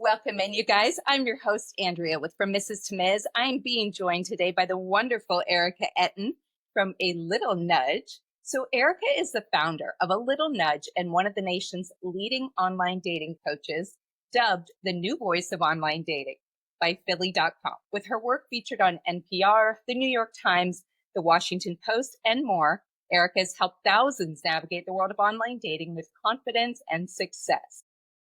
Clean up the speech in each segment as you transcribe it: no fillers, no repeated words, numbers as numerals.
Welcome in, you guys. I'm your host, Andrea, with From Mrs. to Ms. I'm being joined today by the wonderful Erica Etten from A Little Nudge. So, Erica is the founder of A Little Nudge and one of the nation's leading online dating coaches, dubbed the new voice of online dating by Philly.com. With her work featured on NPR, the New York Times, the Washington Post, and more, Erica has helped thousands navigate the world of online dating with confidence and success.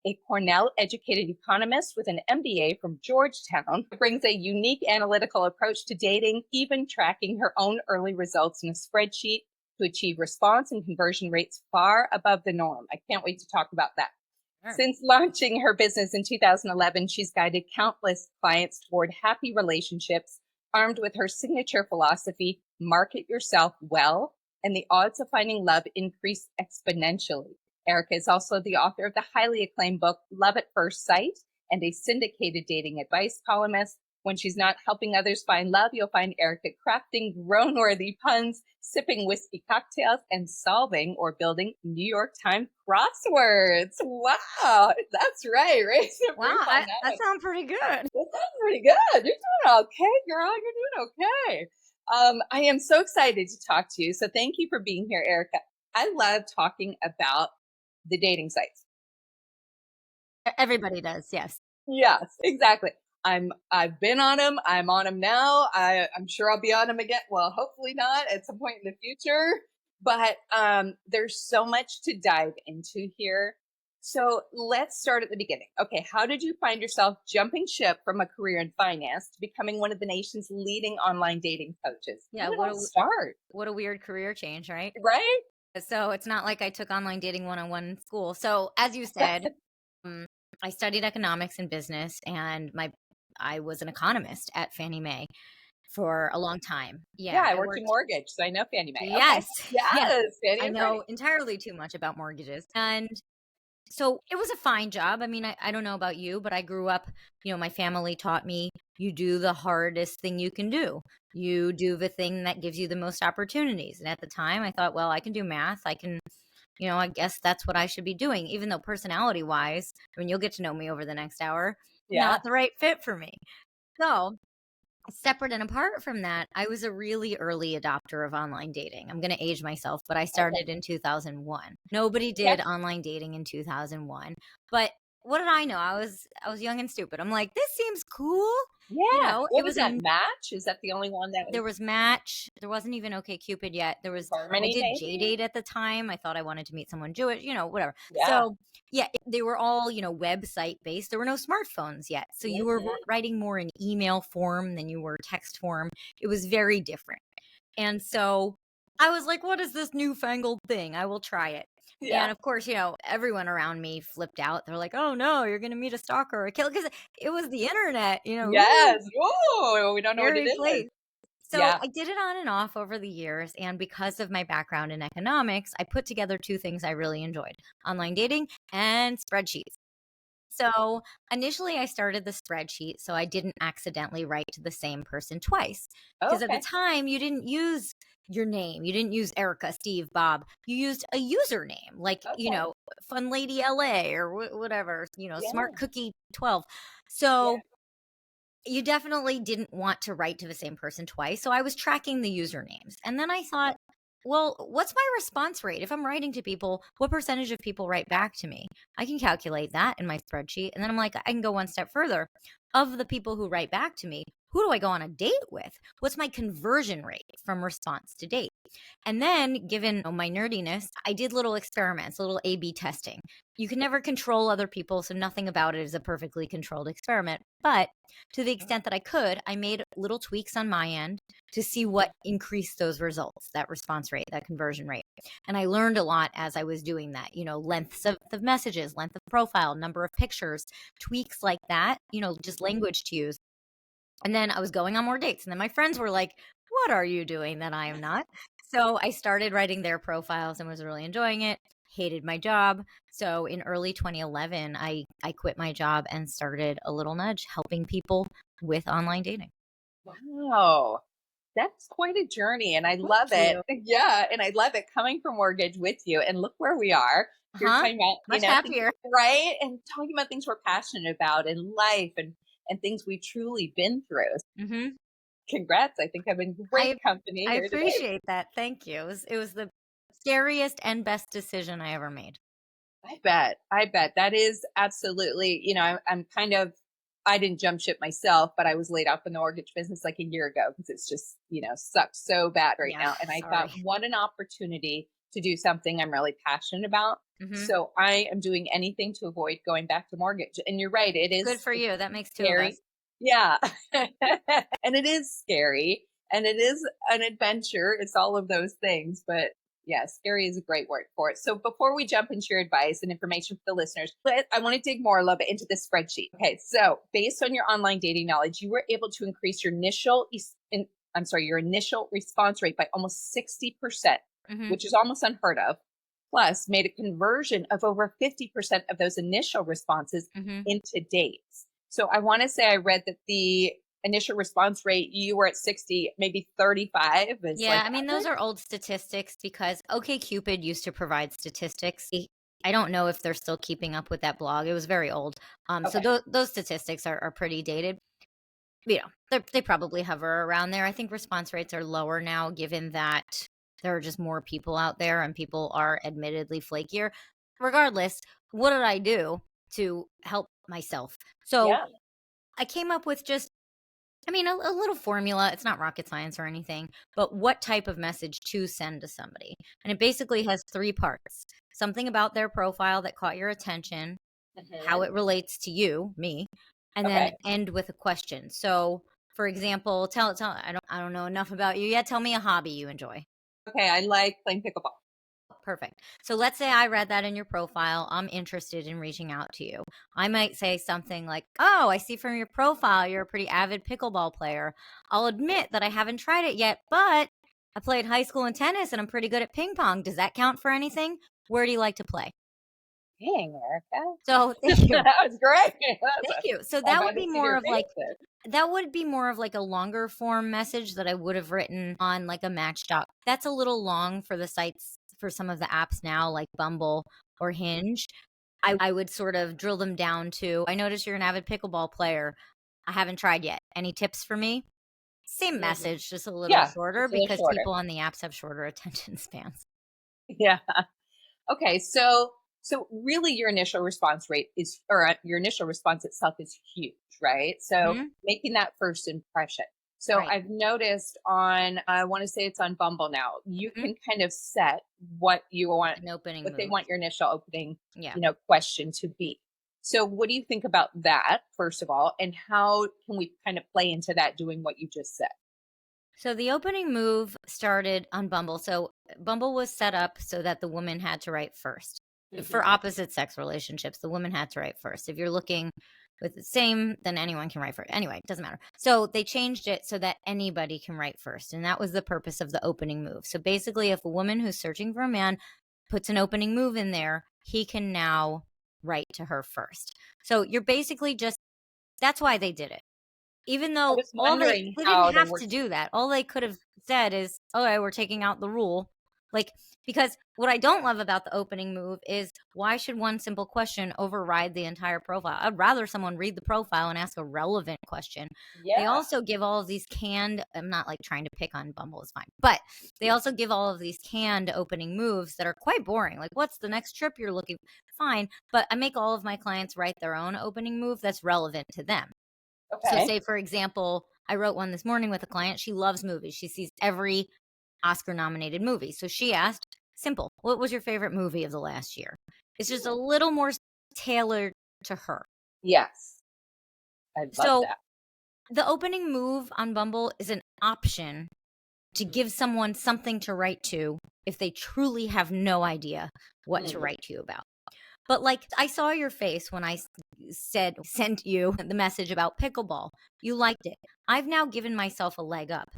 A Cornell-educated economist with an MBA from Georgetown, brings a unique analytical approach to dating, even tracking her own early results in a spreadsheet to achieve response and conversion rates far above the norm. I can't wait to talk about that. Sure. Since launching her business in 2011, she's guided countless clients toward happy relationships, armed with her signature philosophy, market yourself well, and the odds of finding love increase exponentially. Erica is also the author of the highly acclaimed book, Love at First Sight, and a syndicated dating advice columnist. When she's not helping others find love, you'll find Erica crafting grown-worthy puns, sipping whiskey cocktails, and solving or building New York Times crosswords. Wow, that's right. Wow, that sounds pretty good. That sounds pretty good. You're doing okay, girl. You're doing okay. I am so excited to talk to you. So thank you for being here, Erica. I love talking about the dating sites. Everybody does, yes. Yes, exactly. I've been on them. I'm on them now. I'm sure I'll be on them again. Well, hopefully not at some point in the future. But there's so much to dive into here. So let's start at the beginning. Okay, how did you find yourself jumping ship from a career in finance to becoming one of the nation's leading online dating coaches? Yeah, what a weird career change, right? Right? So it's not like I took online dating 101 in school. So as you said, I studied economics and business, and I was an economist at Fannie Mae for a long time. Yeah, I worked in mortgage, so I know Fannie Mae. Yes, okay. Yes. I know entirely too much about mortgages. And so it was a fine job. I mean, I don't know about you, but I grew up, my family taught me you do the hardest thing you can do. You do the thing that gives you the most opportunities. And at the time I thought, well, I can do math. I can, I guess that's what I should be doing, even though personality wise, I mean, you'll get to know me over the next hour, not the right fit for me. So separate and apart from that, I was a really early adopter of online dating. I'm going to age myself, but I started in 2001. Nobody did online dating in 2001. But what did I know? I was young and stupid. I'm like, this seems cool. Yeah. What was that, Match? Is that the only one that There was Match. There wasn't even OkCupid yet. There was Harmony, I did JDate at the time. I thought I wanted to meet someone Jewish, whatever. Yeah. So yeah, they were all, website based. There were no smartphones yet. So you were writing more in email form than you were text form. It was very different. And so I was like, what is this newfangled thing? I will try it. Yeah. And of course, everyone around me flipped out. They're like, oh no, you're going to meet a stalker or a killer. Because it was the internet, Yes. Oh, we don't know what it is. So I did it on and off over the years. And because of my background in economics, I put together two things I really enjoyed: online dating and spreadsheets. So initially I started the spreadsheet so I didn't accidentally write to the same person twice. Because at the time you didn't use your name. You didn't use Erica, Steve, Bob. You used a username like, Fun Lady LA or whatever, Smart Cookie 12. So you definitely didn't want to write to the same person twice. So I was tracking the usernames. And then I thought, well, what's my response rate? If I'm writing to people, what percentage of people write back to me? I can calculate that in my spreadsheet. And then I'm like, I can go one step further. Of the people who write back to me, who do I go on a date with? What's my conversion rate from response to date? And then, given my nerdiness, I did little experiments, little A/B testing. You can never control other people, so nothing about it is a perfectly controlled experiment. But to the extent that I could, I made little tweaks on my end to see what increased those results, that response rate, that conversion rate. And I learned a lot as I was doing that, lengths of the messages, length of profile, number of pictures, tweaks like that, just language to use. And then I was going on more dates. And then my friends were like, what are you doing that I am not? So I started writing their profiles and was really enjoying it. Hated my job. So in early 2011, I quit my job and started A Little Nudge, helping people with online dating. Wow. That's quite a journey, and I love it. Yeah, and I love it coming from mortgage with you. And look where we are. You're Uh-huh. talking about, Much things, happier. right? And talking about things we're passionate about in life and things we've truly been through. Mhm. Congrats. I think I'm in great I company I here today. appreciate that. Thank you. It was the scariest and best decision I ever made. I bet. I bet that is absolutely, I'm kind of, I didn't jump ship myself, but I was laid off in the mortgage business like a year ago because it's just, sucks so bad right Yeah, now. And I thought, sorry. what an opportunity to do something I'm really passionate about. Mhm. So I am doing anything to avoid going back to mortgage. And you're right, Good for it's you. That makes two of us. scary. Yeah. And it is scary and it is an adventure. It's all of those things, but yeah, scary is a great word for it. So before we jump into your advice and information for the listeners, I want to dig more a little bit into this spreadsheet. Okay, so based on your online dating knowledge, you were able to increase your initial response rate by almost 60%, Mhm. which is almost unheard of. Plus, made a conversion of over 50% of those initial responses Mhm. into dates. So I want to say I read that the initial response rate, you were at 60, maybe 35 is Yeah, like I mean, those average. are old statistics because OkCupid used to provide statistics. I don't know if they're still keeping up with that blog. It was very old. So Okay. those statistics are pretty dated. They probably hover around there. I think response rates are lower now, given that there are just more people out there and people are admittedly flakier. Regardless, what did I do to help myself? So Yeah. I came up with just a little formula. It's not rocket science or anything, but what type of message to send to somebody. And it basically has three parts: something about their profile that caught your attention, how Hmm. it relates to you, me, and then Okay. end with a question. So, for example, tell I don't know enough about you yet. Tell me a hobby you enjoy. Okay. I like playing pickleball. Perfect. So let's say I read that in your profile. I'm interested in reaching out to you. I might say something like, "Oh, I see from your profile you're a pretty avid pickleball player. I'll admit that I haven't tried it yet, but I played high school and tennis and I'm pretty good at ping pong. Does that count for anything? Where do you like to play?" Dang, Erica. So, thank you. That was great. Thank you. So I've that would had to be see more your of like face there. a longer form message that I would have written on like a Match.com. That's a little long for the sites for some of the apps now, like Bumble or Hinge. I would sort of drill them down to, I notice you're an avid pickleball player. I haven't tried yet. Any tips for me? Same Mhm. message, just a little Yeah. shorter It's a little because shorter. people on the apps have shorter attention spans. Yeah. Okay. So really your initial response rate is, or your initial response itself is huge, right? So Hmm. making that first impression. So Right. I've noticed I want to say it's on Bumble now, you Hmm. can kind of set what you want, An opening what they move. want your initial opening, Yeah. question to be. So what do you think about that, first of all? And how can we kind of play into that doing what you just said? So the opening move started on Bumble. So Bumble was set up so that the woman had to write first. For Hmm. opposite sex relationships, the woman had to write first. If you're looking with the same, then anyone can write first. Anyway, it doesn't matter. So they changed it so that anybody can write first. And that was the purpose of the opening move. So basically, if a woman who's searching for a man puts an opening move in there, he can now write to her first. So you're basically just, that's why they did it. Even I though was all wondering they how didn't they have were. to do that. All they could have said is, "Okay, we're taking out the rule." Like, because what I don't love about the opening move is, why should one simple question override the entire profile? I'd rather someone read the profile and ask a relevant question. They Yeah. also give all of these canned, I'm not like trying to pick on Bumble, is fine. But they also give all of these canned opening moves that are quite boring. Like, what's the next trip you're looking? Fine, but I make all of my clients write their own opening move that's relevant to them. So, Okay. say, for example, I wrote one this morning with a client. She loves movies. She sees every Oscar nominated movie. So she asked, simple, what was your favorite movie of the last year? It's just a little more tailored to her. Yes. I love So that. the opening move on Bumble is an option to Mhm. give someone something to write to if they truly have no idea what to Mhm. write to you about. But like, I saw your face when I said, sent you the message about pickleball. You liked it. I've now given myself a leg up.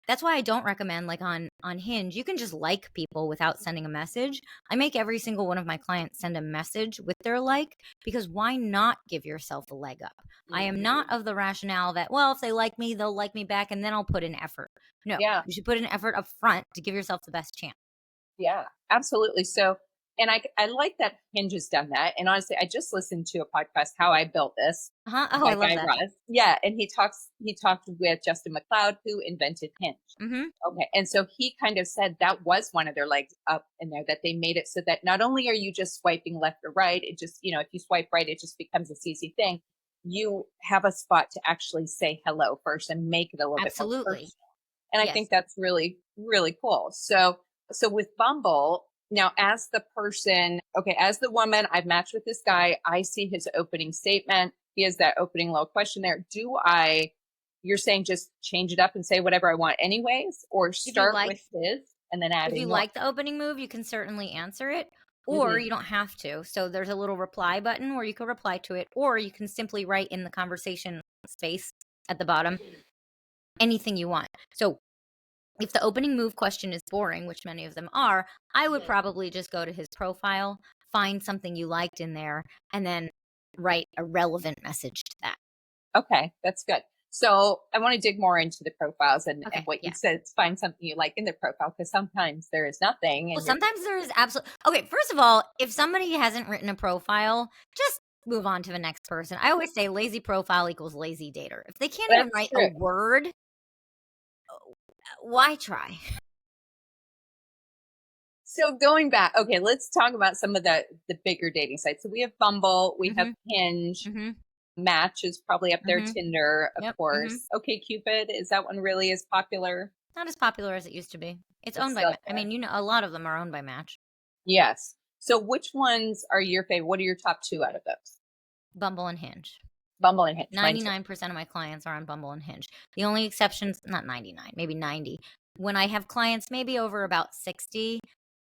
That's why I don't recommend, like, on Hinge, you can just like people without sending a message. I make every single one of my clients send a message with their like, because why not give yourself a leg up? I am not Mhm. of the rationale that, well, if they like me, they'll like me back and then I'll put in effort. No, Yeah. you should put in effort up front to give yourself the best chance. Yeah. Absolutely. So And I like that Hinge has done that. And honestly, I just listened to a podcast, How I Built This, Uh-huh. Oh, I by love Guy that. Raz. Yeah, and he talked with Justin McLeod, who invented Hinge. Mm-hmm. Okay, and so he kind of said that was one of their legs up in there, that they made it so that not only are you just swiping left or right, it just, if you swipe right, it just becomes this easy thing. You have a spot to actually say hello first and make it a little bit more Absolutely. personal. And I Yes. think that's really, really cool. So with Bumble, now as the person, okay, as the woman, I've matched with this guy. I see his opening statement. He has that opening little question there. You're saying just change it up and say whatever I want anyways, or If you start like with his and then add if you in yours? like the opening move, you can certainly answer it, or Hmm. you don't have to. So there's a little reply button where you can reply to it, or you can simply write in the conversation space at the bottom anything you want. So if the opening move question is boring, which many of them are, I would probably just go to his profile, find something you liked in there, and then write a relevant message to that. Okay, that's good. So I want to dig more into the profiles and Okay, what you yeah. said, find something you like in the profile, because sometimes there is nothing Well, and you're sometimes there is absolutely. Okay, first of all, if somebody hasn't written a profile, just move on to the next person. I always say lazy profile equals lazy dater. If they can't even that's write a true. word, why try? So going back, okay, let's talk about some of the bigger dating sites. So we have Bumble, we have Mhm. Hinge, Mhm. Match is probably up there, Mhm. Tinder, of Yep. Mhm. course. Okay, Cupid, is that one really as popular? Not as popular as it used to be. It's It's owned by. still up I mean, there. a lot of them are owned by Match. Yes. So which ones are your favorite? What are your top two out of those? Bumble and Hinge. Bumble and Hinge, mine too. 99% of my clients are on Bumble and Hinge. The only exceptions, not 99, maybe 90. When I have clients, maybe over about 60,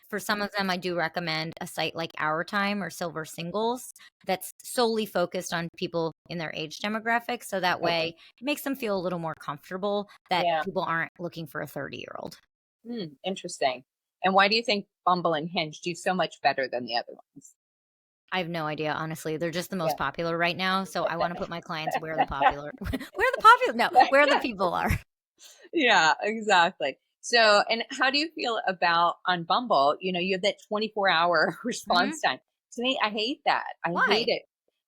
for some of them, I do recommend a site like Our Time or Silver Singles that's solely focused on people in their age demographic. So that Okay. way it makes them feel a little more comfortable that Yeah. people aren't looking for a 30-year-old. Interesting. And why do you think Bumble and Hinge do so much better than the other ones? I have no idea, honestly. They're just the Yeah. most popular right now. So I want to put my clients where the popular, no, where the people are. Yeah, exactly. So, and how do you feel about on Bumble? You have that 24-hour Hmm. response time. To me, I hate that. I hate Why? it.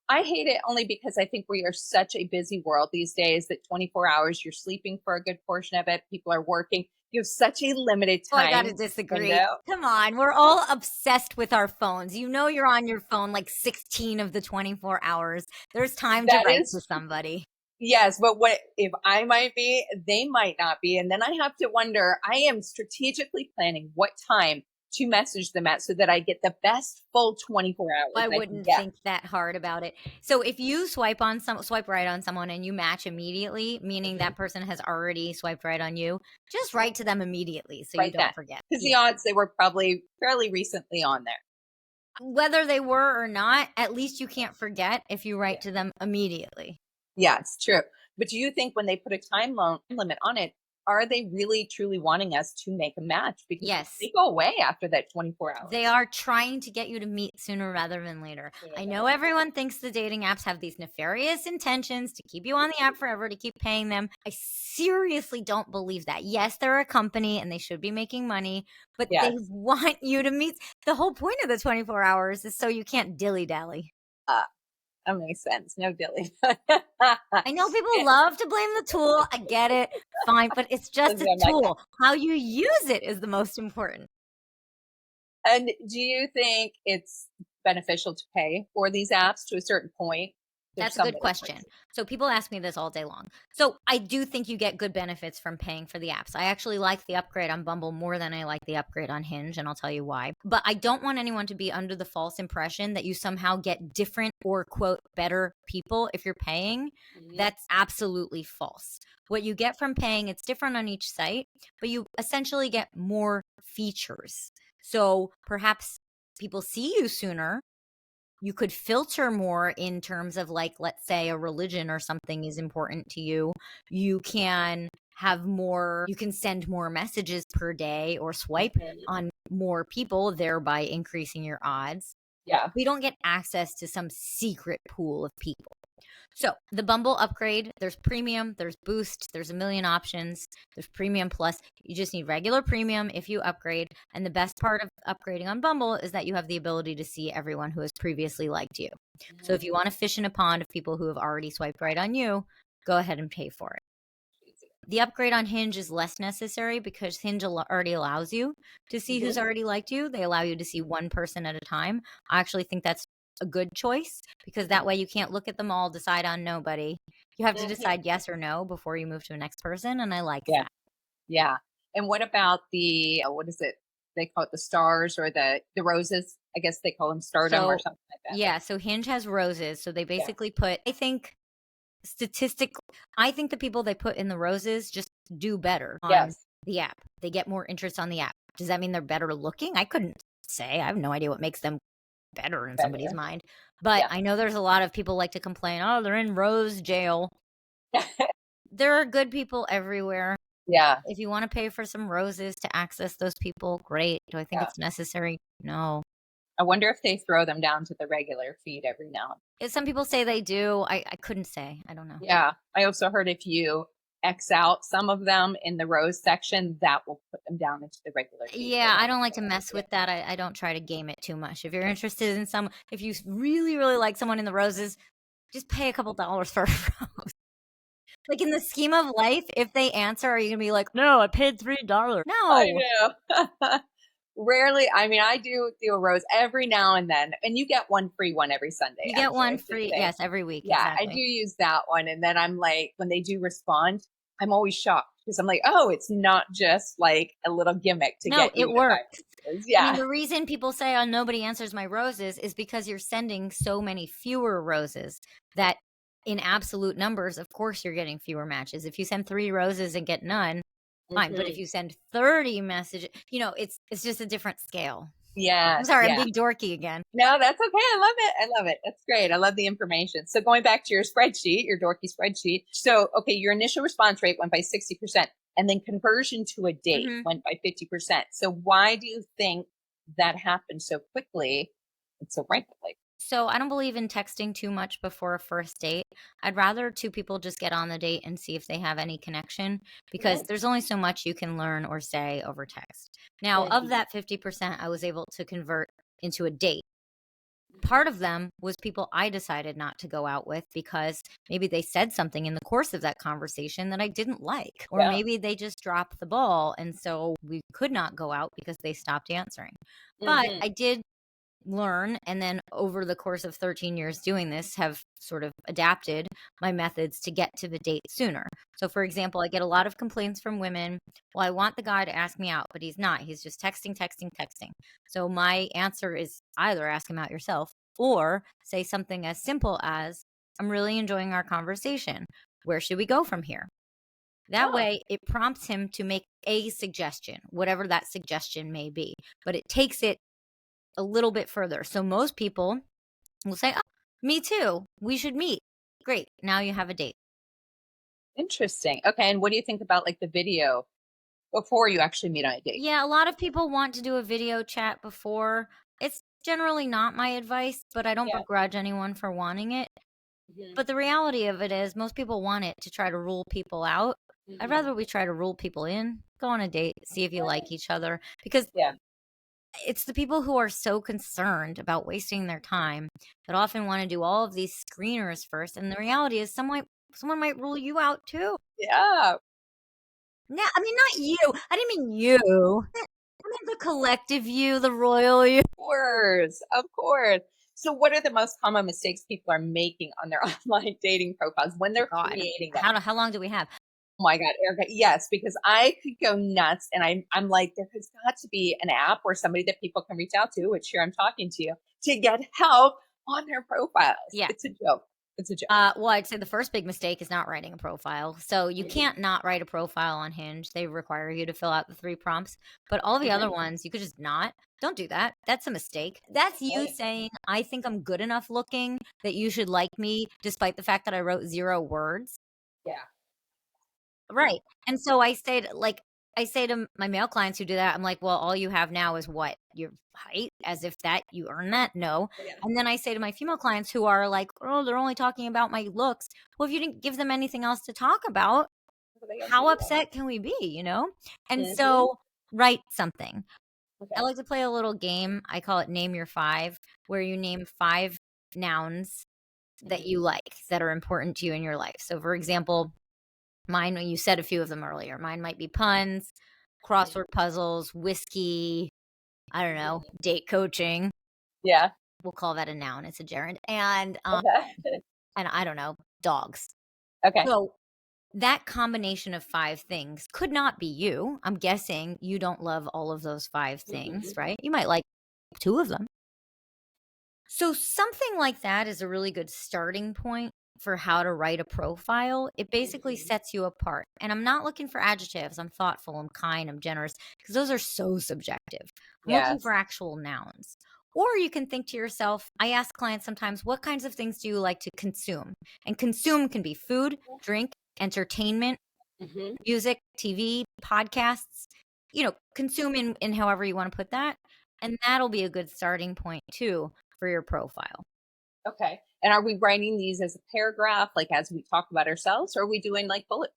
I hate it only because I think we are such a busy world these days that 24 hours, you're sleeping for a good portion of it. People are working. You have such a limited Oh, I gotta time disagree. window. Come on, we're all obsessed with our phones. You know you're on your phone like 16 of the 24 hours. There's time to That write to is, somebody. yes, but what if I might be, they might not be. And then I have to wonder, I am strategically planning what time to message them at so that I get the best full 24 hours I I can wouldn't get. think that hard about it. So if you swipe right on someone and you match immediately, meaning that person has already swiped right on you, just write to them immediately so you Right then. don't forget. Because the Yeah. odds they were probably fairly recently on there. Whether they were or not, at least you can't forget if you Yeah. write to them immediately. Yeah, it's true. But do you think when they put a limit on it, are they really truly wanting us to make a match? Because Yes. they go away after that 24 They hours. are trying to get you to meet sooner rather than later. I know everyone thinks the dating apps have these nefarious intentions to keep you on the app forever, to keep paying them. I seriously don't believe that. Yes, they're a company and they should be making money, but they Yes. want you to meet. The whole point of the 24 hours is so you can't dilly dally. Uh, that makes sense. No dilly. I know people love to blame the tool. I get it. Fine. But it's just a I'm like, tool. How you use it is the most important. and do you think it's beneficial to pay for these apps to a certain point? There's That's a good somebody question. So people ask me this all day long. So I do think you get good benefits from paying for the apps. I actually like the upgrade on Bumble more than I like the upgrade on Hinge, and I'll tell you why. But I don't want anyone to be under the false impression that you somehow get different or quote better people if you're paying. That's absolutely false. What you get from paying, it's different on each site, but you essentially get more features. So perhaps people see you sooner. You could filter more in terms of, like, let's say a religion or something is important to you. You can you can send more messages per day or swipe on more people, thereby increasing your odds. Yeah. We don't get access to some secret pool of people. So the Bumble upgrade, there's premium, there's boost, there's a million options, there's premium plus. You just need regular premium if you upgrade. And the best part of upgrading on Bumble is that you have the ability to see everyone who has previously liked you. So if you want to fish in a pond of people who have already swiped right on you, go ahead and pay for it. The upgrade on Hinge is less necessary because Hinge already allows you to see who's already liked you. They allow you to see one person at a time. I actually think that's a good choice because that way you can't look at them all, decide on nobody. You have to decide yes or no before you move to the next person, and I like Yeah. that. Yeah. And what about the what is it? They call it the stars or the roses. I guess they call them stardom or So something like that. yeah, so Hinge has roses. So they basically put, I think statistically, I think the people they put in the roses just do better on Yes. the app. They get more interest on the app. Does that mean they're better looking? I couldn't say. I have no idea what makes them better in somebody's Better. mind. But Yeah. I know there's a lot of people like to complain, oh, they're in rose jail. There are good people everywhere. Yeah. If you want to pay for some roses to access those people, great. Do I think Yeah. it's necessary? No. I wonder if they throw them down to the regular feed every now and Some people say they do. I couldn't say. I don't know. then. Yeah. I also heard if you X out some of them in the rose section, that will put them down into the regular feed. Yeah, I don't like to mess with that. I don't try to game it too much. If you're interested in if you really, really like someone in the roses, just pay a couple dollars for a rose. Like in the scheme of life, if they answer, are you gonna be like, no, I paid $3? No. I know. Rarely. I mean, I do a rose every now and then, and you get one free one every Sunday. You get one actually, free, yes, every week. Yeah, Exactly. I do use that one, and then I'm like, when they do respond, I'm always shocked because I'm like, oh, it's not just like a little gimmick to get you. It works. Yeah. I mean, the reason people say, oh, nobody answers my roses is because you're sending so many fewer roses that in absolute numbers, of course, you're getting fewer matches. If you send 3 roses and get none, fine. But if you send 30 messages, it's just a different scale. Yeah. I'm sorry, yeah. I'm being dorky again. No, that's okay. I love it. I love it. That's great. I love the information. So going back to your spreadsheet, your dorky spreadsheet. So, okay, your initial response rate went by 60%, and then conversion to a date went by 50%. So why do you think that happened so quickly and so rapidly? So I don't believe in texting too much before a first date. I'd rather 2 people just get on the date and see if they have any connection because there's only so much you can learn or say over text. Now, of that 50%, I was able to convert into a date. Part of them was people I decided not to go out with because maybe they said something in the course of that conversation that I didn't like, or maybe they just dropped the ball. And so we could not go out because they stopped answering. But I did learn, and then over the course of 13 years doing this, have sort of adapted my methods to get to the date sooner. So for example, I get a lot of complaints from women, well, I want the guy to ask me out, but he's not. He's just texting. So my answer is either ask him out yourself or say something as simple as, I'm really enjoying our conversation. Where should we go from here? That way it prompts him to make a suggestion, whatever that suggestion may be, but it takes it a little bit further. So most people will say, oh, me too. We should meet. Great. Now you have a date. Interesting. Okay. And what do you think about like the video before you actually meet on a date? Yeah, a lot of people want to do a video chat before. It's generally not my advice, but I don't begrudge anyone for wanting it. But the reality of it is most people want it to try to rule people out. I'd rather we try to rule people in, go on a date, see if you like each other, because it's the people who are so concerned about wasting their time that often want to do all of these screeners first. And the reality is someone might rule you out too. Yeah. No, I mean, not you. I didn't mean you. I mean the collective you, the royal you. Of course. So what are the most common mistakes people are making on their online dating profiles when they're creating them? How long do we have? Oh my God, Erica. Yes, because I could go nuts, and I'm like, there has got to be an app or somebody that people can reach out to, which here I'm talking to you, to get help on their profiles. Yeah. It's a joke. It's a joke. Well, I'd say the first big mistake is not writing a profile. So you can't not write a profile on Hinge. They require you to fill out the 3 prompts. But all the other ones, you could just not. Don't do that. That's a mistake. That's you saying, I think I'm good enough looking that you should like me, despite the fact that I wrote 0 words. Yeah. Right. And so I stayed like, I say to my male clients who do that, I'm like, "Well, all you have now is what? Your height? As if that you earn that? No." Yeah. And then I say to my female clients who are like, "Oh, they're only talking about my looks." Well, if you didn't give them anything else to talk about, What are they gonna how do then? upset can we be, you know? And Mhm. so write something. I Okay. like to play a little game. I call it Name Your Five, where you name 5 nouns that Mhm. you like that are important to you in your life. So, for example, mine, you said a few of them earlier. Mine might be puns, Mhm. crossword puzzles, whiskey, I don't know, Mhm. date coaching. Yeah. We'll call that a noun. It's a gerund. Okay. And I don't know, dogs. Okay. So that combination of 5 things could not be you. I'm guessing you don't love all of those 5 things, Mhm. right? You might like 2 of them. So something like that is a really good starting point for how to write a profile. It basically Mhm. sets you apart. And I'm not looking for adjectives. I'm thoughtful, I'm kind, I'm generous, because those are so subjective. I'm looking for Yes. actual nouns. Or you can think to yourself, I ask clients sometimes, what kinds of things do you like to consume? And consume can be food, drink, entertainment, Mhm. music, TV, podcasts, consume in however you want to put that. And that'll be a good starting point too for your profile. Okay. And are we writing these as a paragraph, like as we talk about ourselves, or are we doing like bullet?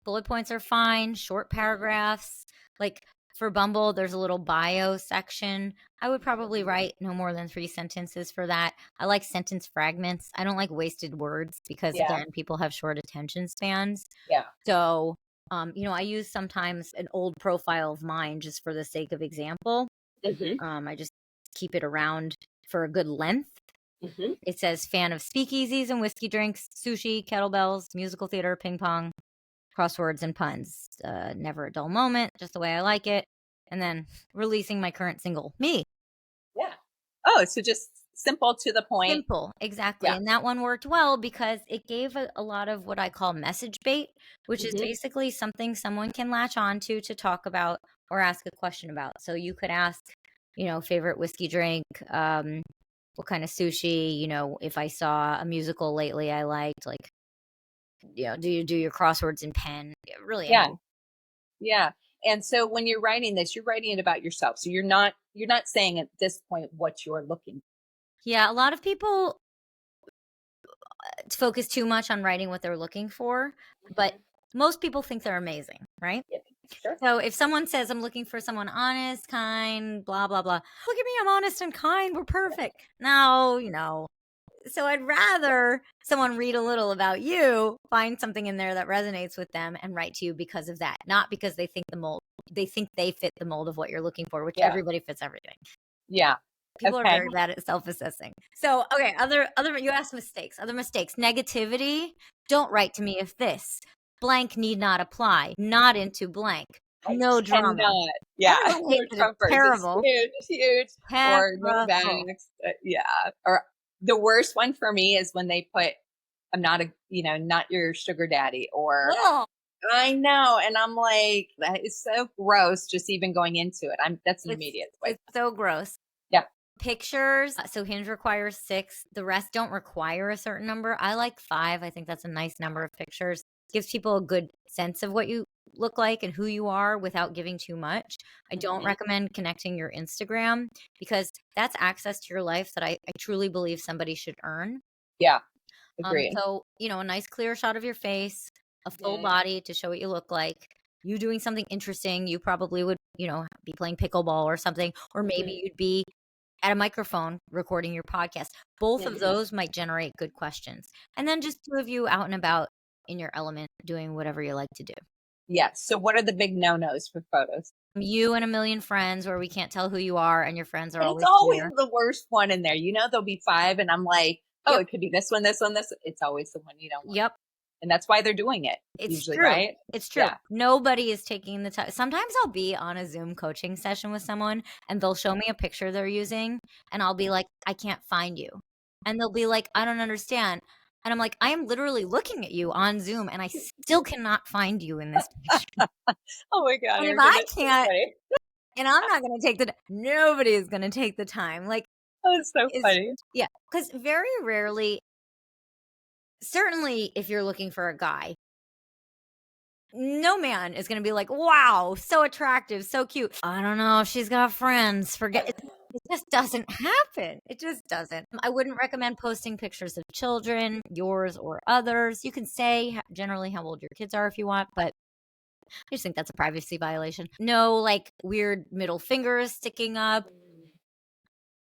Bullet points are fine, short Mhm. paragraphs. Like for Bumble, there's a little bio section. I would probably Mhm. write no more than 3 sentences for that. I like sentence fragments. I don't like wasted words because, Yeah. again, people have short attention spans. Yeah. So, I use sometimes an old profile of mine just for the sake of example. Mhm. I just keep it around for a good length. Mhm. It says fan of speakeasies and whiskey drinks, sushi, kettlebells, musical theater, ping pong, crosswords, and puns. Never a dull moment, just the way I like it. And then releasing my current single, Me. Yeah. Oh, so just simple to the point. Simple, exactly. Yeah. And that one worked well because it gave a lot of what I call message bait, which is Mhm. basically something someone can latch onto to talk about or ask a question about. So you could ask, favorite whiskey drink, what kind of sushi, if I saw a musical lately I liked, like, do you do your crosswords in pen? Yeah, really Yeah. any. Yeah. And so when you're writing this, you're writing it about yourself. So you're not saying at this point what you're looking Yeah, a lot of people focus too much on writing what they're looking for, for. but Mhm. most people think they're amazing, right? Yeah. Sure. So if someone says, I'm looking for someone honest, kind, blah, blah, blah, look at me, I'm honest and kind, we're perfect. No, So I'd rather someone read a little about you, find something in there that resonates with them, and write to you because of that, not because they think they think they fit the mold of what you're looking for, which Yeah. everybody fits everything. Yeah. People are Okay. very bad at self-assessing. So, okay, other you asked mistakes. Other mistakes. Negativity. Don't write to me if this blank need not apply. Not into blank. I No drama. cannot. Yeah. Everyone No hates it. It's trumpers. It's terrible. huge, huge. Or no Terrible. backs. Yeah. Or the worst one for me is when they put, I'm not not your sugar daddy, or Oh, I know. And I'm like, that is so gross just even going into it. That's an it's immediate swipe. it's so gross. Yeah. Pictures. So Hinge requires 6. The rest don't require a certain number. I like 5. I think that's a nice number of pictures. Gives people a good sense of what you look like and who you are without giving too much. I don't Mhm. recommend connecting your Instagram because that's access to your life that I truly believe somebody should earn. Yeah. Agreed. So, a nice clear shot of your face, a full Mhm. body to show what you look like. You doing something interesting. You probably would, be playing pickleball or something, or maybe Mhm. you'd be at a microphone recording your podcast. Both of Mhm. those might generate good questions. And then just 2 of you out and about in your element doing whatever you like to do. Yes. So what are the big no-nos for photos? You and a million friends where we can't tell who you are and your friends are And it's always always here. the worst one in there. There'll be 5 and I'm like, "Oh, Yep. it could be this one, this one, this." It's always the one you don't want. Yep. And that's why they're doing it It's usually, true. right? It's true. Yeah. Nobody is taking the time. Sometimes I'll be on a Zoom coaching session with someone and they'll show me a picture they're using and I'll be like, I can't find you. And they'll be like, I don't understand. And I'm like, I am literally looking at you on Zoom and I still cannot find you in this picture. Oh my god, And if Erica, I that's so can't, funny. and I'm not going to take nobody is going to take the time. Like, That's so is, funny. yeah. Because very rarely, certainly if you're looking for a guy, No man is gonna be like, "Wow, so attractive, so cute. I don't know if she's got friends." Forget it. It just doesn't happen. It just doesn't. I wouldn't recommend posting pictures of children, yours or others. You can say generally how old your kids are if you want, but I just think that's a privacy violation. No, like, weird middle fingers sticking up.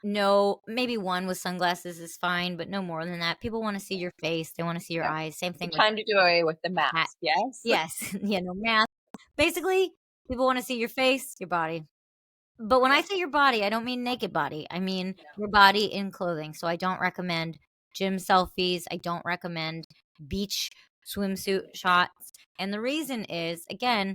No, maybe one with sunglasses is fine, but no more than that. People wanna see your face, they wanna see your Yeah. eyes. Same The thing with time to do away with the cat. mask. Yes. Yes, no math. Basically, people wanna see your face, your body. But when I Yeah. say your body, I don't mean naked body. I mean No. your body in clothing. So I don't recommend gym selfies. I don't recommend beach swimsuit shots. And the reason is, again,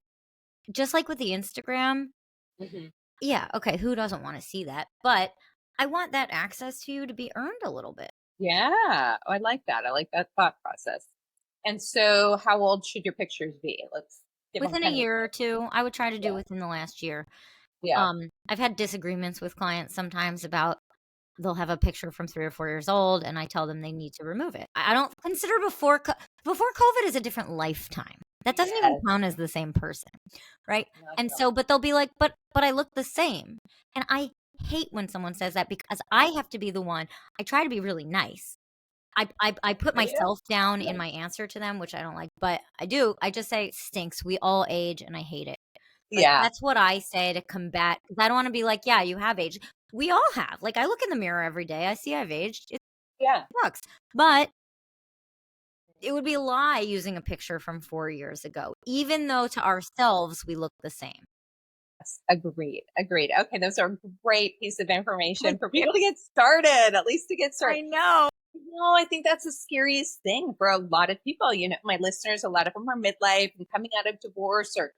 just like with the Instagram, Mhm. yeah, okay, who doesn't want to see that? But I want that access to you to be earned a little bit. Yeah. Oh, I like that. I like that thought process. And so how old should your pictures be? Let's give them Within a kind of year or two, I would try to do yeah. within the last year. Yeah. I've had disagreements with clients sometimes about they'll have a picture from 3 or 4 years old, and I tell them they need to remove it. I don't consider before COVID is a different lifetime. That doesn't even Yes. count as the same person, right? Not And at all. so but they'll be like, "But I look the same." And I hate when someone says that because I have to be the one. I try to be really nice. I put There you go. myself down Yeah. in my answer to them, which I don't like, but I do. I just say, "Stinks. We all age, and I hate it." Like, Yeah. that's what I say to combat, because I don't wanna be like, "Yeah, you have aged." We all have. Like, I look in the mirror every day. I see I've aged. It Yeah. sucks. But it would be a lie using a picture from 4 years ago, even though to ourselves we look the same. Yes, agreed. Agreed. Okay, those are a great piece of information Thank for you. people to get started, at least to get started. I know. No, I think that's the scariest thing for a lot of people. My listeners, a lot of them are midlife and coming out of divorce or,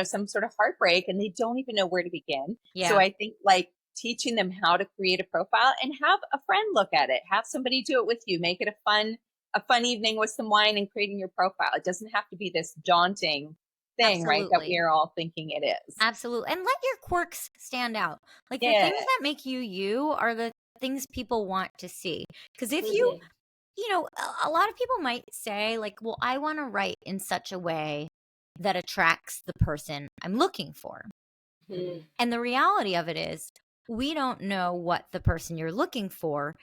some sort of heartbreak, and they don't even know where to begin. So Yeah, I think like teaching them how to create a profile and have a friend look at it, have somebody do it with you, make it a fun evening with some wine and creating your profile. It doesn't have to be this daunting thing, right? That absolutely. we're all thinking it is. Absolutely, and let your quirks stand out. Like, the Yeah. things that make you you are the things people want to see. Because if Mhm. a lot of people might say, like, "Well, I wanna write in such a way that attracts the person I'm looking for." Mhm. And the reality of it is, we don't know what the person you're looking for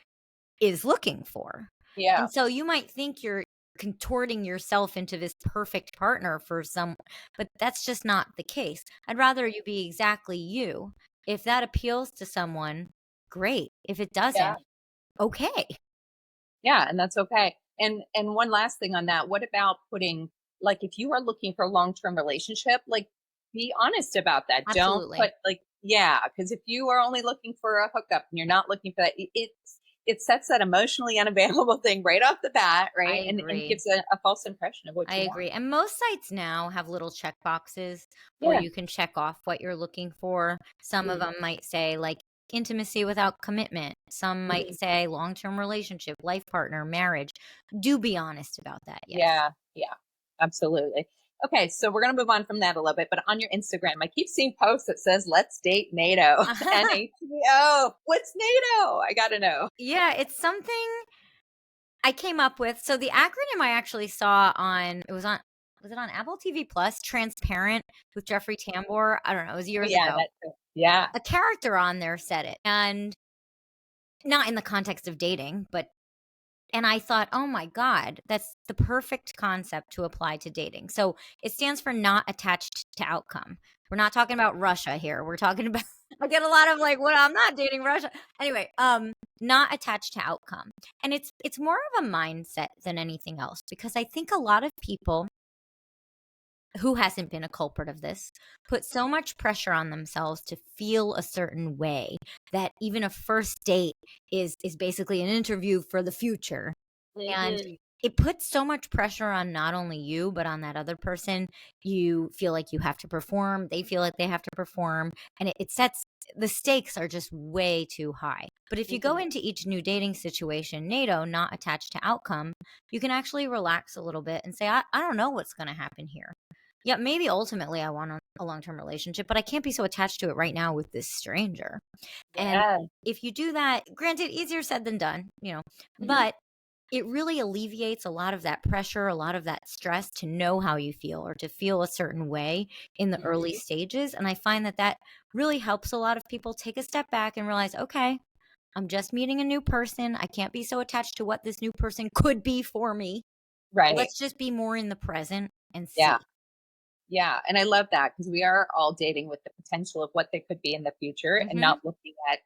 is looking for. Yeah. And so you might think you're contorting yourself into this perfect partner for some, but that's just not the case. I'd rather you be exactly you. If that appeals to someone, great. If it Yeah. doesn't, okay. Yeah, and that's okay. And one last thing on that, what about putting like if you are looking for a long-term relationship, like be honest about that. Don't Absolutely. put like yeah, because if you are only looking for a hookup and you're not looking for that, it sets that emotionally unavailable thing right off the bat, I right? And agree. gives a false impression of what I you want. agree. And most sites now have little check boxes where Yeah. you can check off what you're looking for. Some of Mhm. them might say, like, intimacy without commitment. Some might Mhm. say long term relationship, life partner, marriage. Do be honest about that. Yes. Yeah, yeah, absolutely. Okay, so we're gonna move on from that a little bit, but on your Instagram, I keep seeing posts that says "Let's date NATO." NATO. What's NATO? I gotta know. Yeah, it's something I came up with. So the acronym I actually saw was it on Apple TV Plus? Transparent with Jeffrey Tambor. I don't know. It was Oh years yeah, ago. that too. Yeah. A character on there said it. And not in the context of dating, but and I thought, "Oh my god, that's the perfect concept to apply to dating." So, it stands for not attached to outcome. We're not talking about Russia here. We're talking about I get a lot of like, "Well, I'm not dating Russia." Anyway, not attached to outcome. And it's more of a mindset than anything else because I think a lot of people who hasn't been a culprit of this put so much pressure on themselves to feel a certain way that even a first date is basically an interview for the future, and Mhm. it puts so much pressure on not only you but on that other person. You feel like you have to perform, they feel like they have to perform, and it sets the stakes are just way too high. But if you go Mhm. into each new dating situation NATO, not attached to outcome, you can actually relax a little bit and say, I don't know what's going to happen here. Yeah, maybe ultimately I want a long-term relationship, but I can't be so attached to it right now with this stranger. And Yeah. if you do that, granted, easier said than done, Mhm. but it really alleviates a lot of that pressure, a lot of that stress to know how you feel or to feel a certain way in the early Mhm. stages. And I find that that really helps a lot of people take a step back and realize, okay, I'm just meeting a new person. I can't be so attached to what this new person could be for me. Right. Let's just be more in the present and Yeah. see. Yeah, and I love that because we are all dating with the potential of what they could be in the future and Hmm. not looking at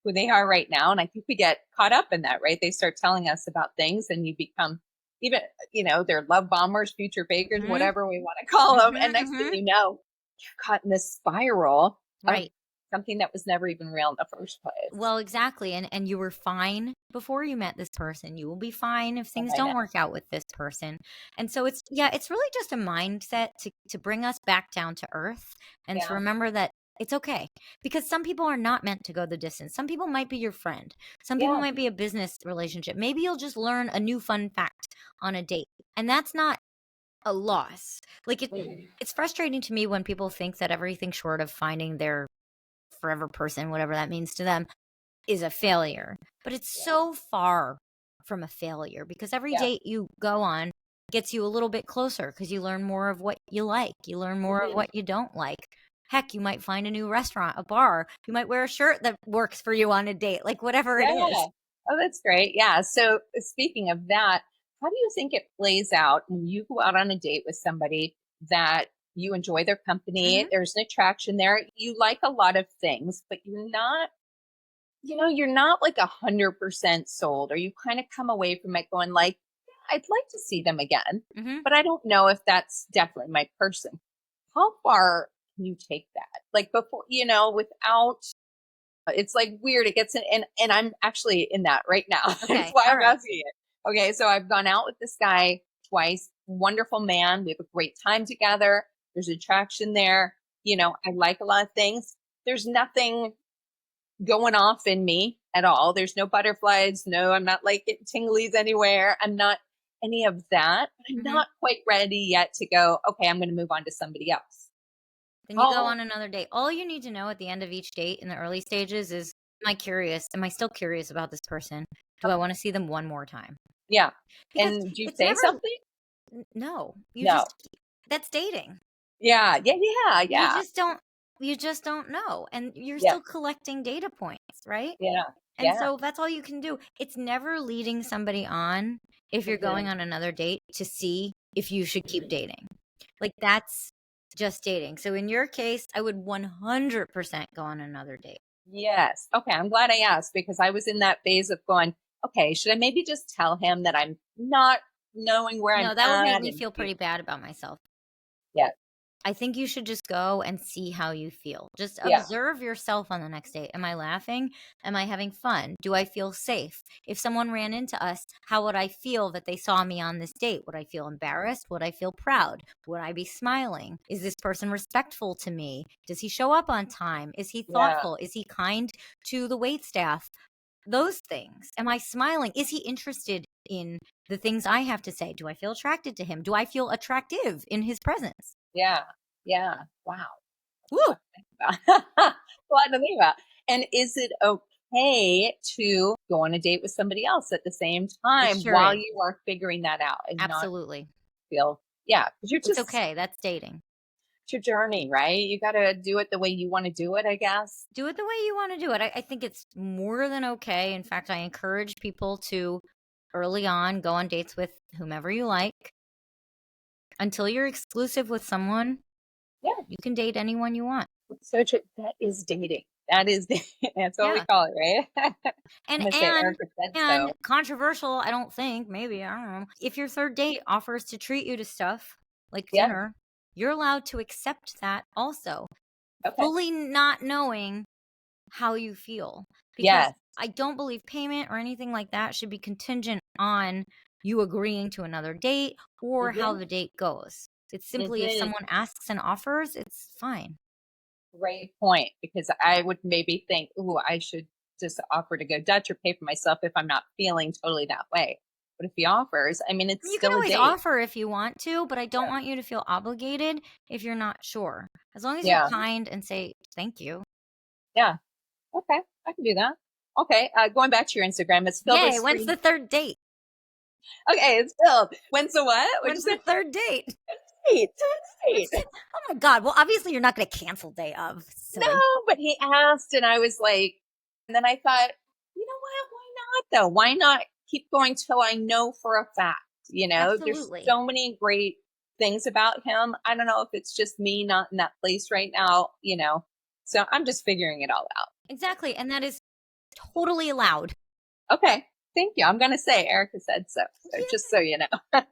who they are right now. And I think we get caught up in that, right? They start telling us about things and you become even, they're love bombers, future fakers, Hmm. whatever we want to call them. Hmm. And next thing Hmm. you know, you're caught in this spiral of Right. something that was never even real in the first place. Well, exactly. And you were fine before you met this person. You will be fine if And things I know. don't work out with this person. And so it's yeah, it's really just a mindset to bring us back down to earth and to Yeah. remember that it's okay. Because some people are not meant to go the distance. Some people might be your friend. Some people Yeah. might be a business relationship. Maybe you'll just learn a new fun fact on a date. And that's not a loss. Like Mhm. it's frustrating to me when people think that everything short of finding their forever person, whatever that means to them, is a failure. But it's Yeah. so far from a failure because every Yeah. date you go on gets you a little bit closer because you learn more of what you like. You learn more of Mhm. what you don't like. Heck, you might find a new restaurant, a bar. You might wear a shirt that works for you on a date, like whatever it is. Yeah. Oh, that's great. Yeah. So speaking of that, how do you think it plays out when you go out on a date with somebody that you enjoy their company? Hmm. There's an attraction there. You like a lot of things, but you're not like 100% sold, or you kind of come away from it going like, "Yeah, I'd like to see them again, Hmm. but I don't know if that's definitely my person." How far can you take that? Like before, without it's like weird. It gets in, and I'm actually in that right now. That's Okay. why All I'm right. asking it. Okay, so I've gone out with this guy twice. Wonderful man. We have a great time together. There's attraction there. I like a lot of things. There's nothing going off in me at all. There's no butterflies. No, I'm not like getting tinglies anywhere. I'm not any of that. But I'm Hmm. not quite ready yet to go, okay, I'm going to move on to somebody else. Then you go Oh, on another date. All you need to know at the end of each date in the early stages is, am I curious? Am I still curious about this person? Do I want to see them one more time? yeah. Because And do you it's say never something? no. You No. just that's dating. Yeah, yeah, yeah, You yeah, just don't you just don't know, and you're yeah, still collecting data points, right? yeah, And yeah. so that's all you can do. It's never leading somebody on if you're going Mhm, on another date to see if you should keep mhm. dating. Like that's just dating. So in your case, I would 100% go on another date. Yes. Okay, I'm glad I asked because I was in that phase of going, okay, should I maybe just tell him that I'm not knowing where I'm No, that would make at me and feel pretty bad about myself. yeah, I think you should just go and see how you feel. Just yeah. observe yourself on the next date. Am I laughing? Am I having fun? Do I feel safe? If someone ran into us, how would I feel that they saw me on this date? Would I feel embarrassed? Would I feel proud? Would I be smiling? Is this person respectful to me? Does he show up on time? Is he Yeah. thoughtful? Is he kind to the wait staff? Those things. Am I smiling? Is he interested in the things I have to say? Do I feel attracted to him? Do I feel attractive in his presence? Yeah. Yeah. Wow. Woo! A lot to think about. And is it okay to go on a date with somebody else at the same It time sure while is. you are figuring that out and not Absolutely. feel, yeah, because It's okay. That's dating. it's your journey, right? You got to do it the way you want to do it, I guess. Do it the way you want to do it. I think it's more than okay. In fact, I encourage people to early on go on dates with whomever you like. Until you're exclusive with someone, Yeah. you can date anyone you want. So that is dating. That is, that's what we Yeah. call it, right? I'm And going to say and Erica said and so. controversial, I don't think, maybe, I don't know. If your third date offers to treat you to stuff like Yeah. dinner, you're allowed to accept that also, Okay. fully not knowing how you feel, because Yes. I don't believe payment or anything like that should be contingent on you agreeing to another date or how Hmm. the date goes. It's simply if Hmm. someone asks and offers, it's fine. Great point. Because I would maybe think, ooh, I should just offer to go Dutch or pay for myself if I'm not feeling totally that way. But if he offers, I mean, it's You can still a always date. offer if you want to, but I don't Yeah. want you to feel obligated if you're not sure. As long as you're Yeah. kind and say thank you. Yeah. Okay. I can do that. Okay. Going back to your Instagram, it's filled with Yay, when's screen. the third date? Okay, it's filled. When's the what? What'd When's you the say? third date? Date. When's Date. the- oh my God. Well, obviously you're not going to cancel day of. No, Silly. but he asked, and I was like, and then I thought, you know what? Why not though? Why not keep going till I know for a fact? There's Absolutely. so many great things about him. I don't know if it's just me not in that place right now. So I'm just figuring it all out. Exactly. And that is totally allowed. Okay. Thank you. I'm going to say Erica said so. So Yeah. just so you know.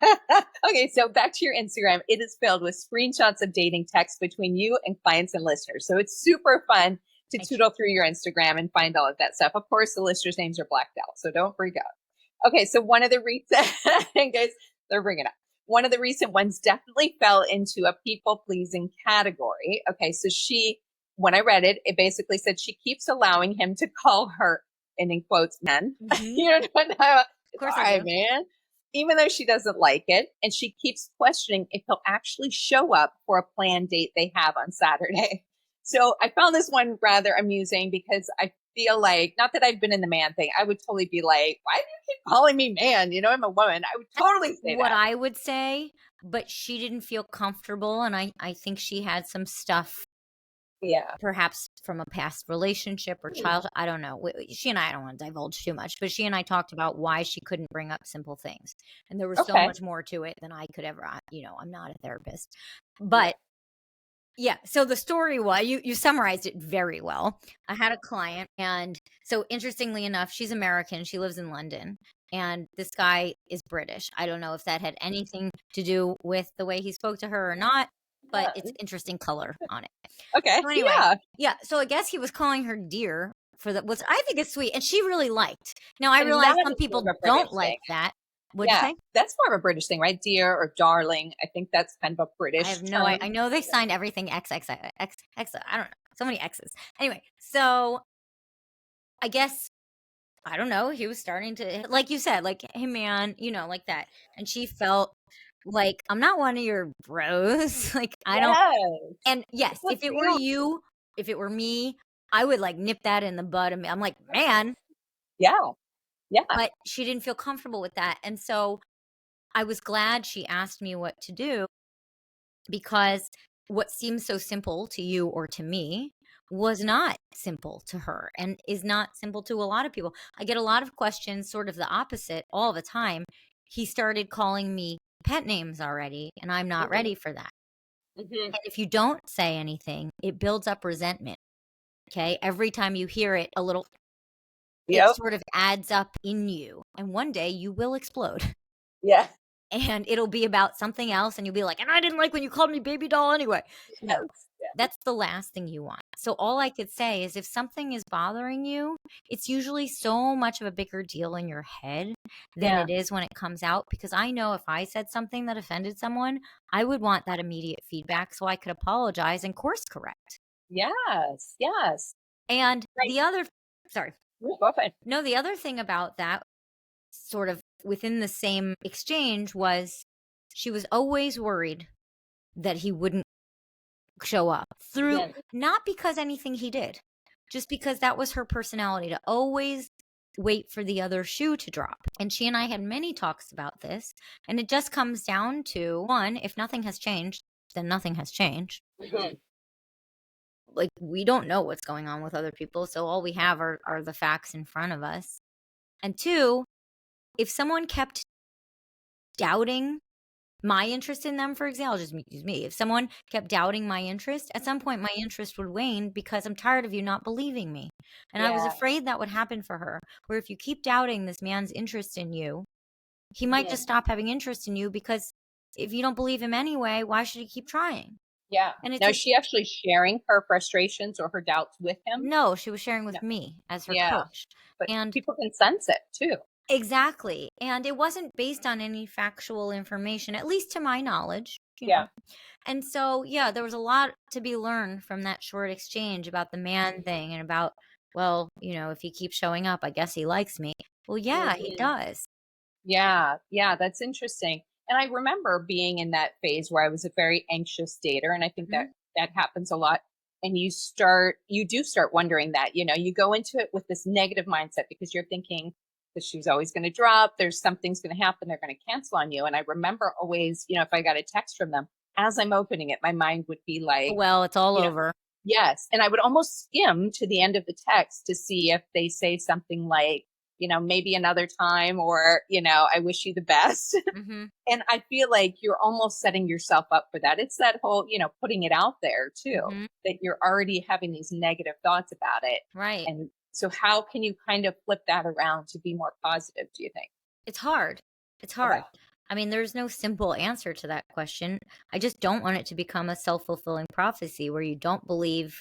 Okay. So back to your Instagram. It is filled with screenshots of dating texts between you and clients and listeners. So it's super fun to tootle through your Instagram and find all of that stuff. Of course, the listeners' names are blacked out. So don't freak out. Okay. So one of the recent, guys, they're bringing up. One of the recent ones definitely fell into a people pleasing category. Okay. So when I read it, it basically said she keeps allowing him to call her, and in quotes, men. Mm-hmm. You know what? Of It's course all I right, do. man. Even though she doesn't like it, and she keeps questioning if he'll actually show up for a planned date they have on Saturday. So I found this one rather amusing because I feel like, not that I've been in the man thing, I would totally be like, why do you keep calling me man? I'm a woman. I would totally say What that. I would say, but she didn't feel comfortable. And I think she had some stuff, Yeah. perhaps from a past relationship or child. I don't know. She and I don't want to divulge too much, but she and I talked about why she couldn't bring up simple things. And there was so Okay. much more to it than I could ever, I'm not a therapist. But yeah, so the story was, you summarized it very well. I had a client, and so interestingly enough, she's American. She lives in London, and this guy is British. I don't know if that had anything to do with the way he spoke to her or not, but it's interesting color on it. Okay. So anyway, Yeah. yeah, so I guess he was calling her dear for the, which I think is sweet, and she really liked. Now I And realize that some is more people of a don't British like thing. that. What'd you Yeah, say? that's more of a British thing, right? Dear or darling. I think that's kind of a I British have no, term. I know they signed everything X. I don't know. So many X's. Anyway, so I guess, I don't know. He was starting to, like you said, like, hey man, like that. And she felt like, I'm not one of your bros. Like, I don't, Yes. and yes, It's a if it were real, you, if it were me, I would like nip that in the bud. I'm like, man, yeah. Yeah. but she didn't feel comfortable with that. And so I was glad she asked me what to do, because what seems so simple to you or to me was not simple to her and is not simple to a lot of people. I get a lot of questions, sort of the opposite all the time. He started calling me pet names already, and I'm not Mm-hmm. ready for that. Mm-hmm. And if you don't say anything, it builds up resentment. Okay. Every time you hear it, a little, it Yep. sort of adds up in you. And one day you will explode. Yeah. And it'll be about something else, and you'll be like, and I didn't like when you called me baby doll anyway. No, Yes. Yeah. that's the last thing you want. So all I could say is, if something is bothering you, it's usually so much of a bigger deal in your head than Yeah. it is when it comes out, because I know if I said something that offended someone, I would want that immediate feedback so I could apologize and course correct. Yes. Yes. And Right. the other, sorry, Go ahead. no, the other thing about that, sort of within the same exchange, was she was always worried that he wouldn't show up, through, Yeah. not because anything he did, just because that was her personality, to always wait for the other shoe to drop. And she and I had many talks about this, and it just comes down to, one, if nothing has changed, then nothing has changed. Mhm. Like, we don't know what's going on with other people, so all we have are the facts in front of us. And two, if someone kept doubting my interest in them, for example, I'll just use me. If someone kept doubting my interest, at some point my interest would wane, because I'm tired of you not believing me. And I was Yeah. afraid that would happen for her, where if you keep doubting this man's interest in you, he might Mhm. just stop having interest in you, because if you don't believe him anyway, why should he keep trying? Yeah. And it's Now, a, is she actually sharing her frustrations or her doubts with him? no, she was sharing No. with me as her Yeah. coach. But And people can sense it too. exactly. And it wasn't based on any factual information, at least to my knowledge. Yeah. And so, yeah, there was a lot to be learned from that short exchange about the man thing, and about, well, if he keeps showing up, I guess he likes me. Well, yeah, he Mhm. does. Yeah, yeah, that's interesting. And I remember being in that phase where I was a very anxious dater, and I think that Mhm. that happens a lot. And you do start wondering that, you go into it with this negative mindset because you're thinking, the shoe's always going to drop. There's something's going to happen. They're going to cancel on you. And I remember always, if I got a text from them, as I'm opening it, my mind would be like, Well, it's all you know, over. yes. And I would almost skim to the end of the text to see if they say something like, maybe another time, or, I wish you the best. Mm-hmm. And I feel like you're almost setting yourself up for that. It's that whole, putting it out there too, Mm-hmm. that you're already having these negative thoughts about it. Right. And so how can you kind of flip that around to be more positive, do you think? It's hard. It's Okay. hard. I mean, there's no simple answer to that question. I just don't want it to become a self-fulfilling prophecy where you don't believe.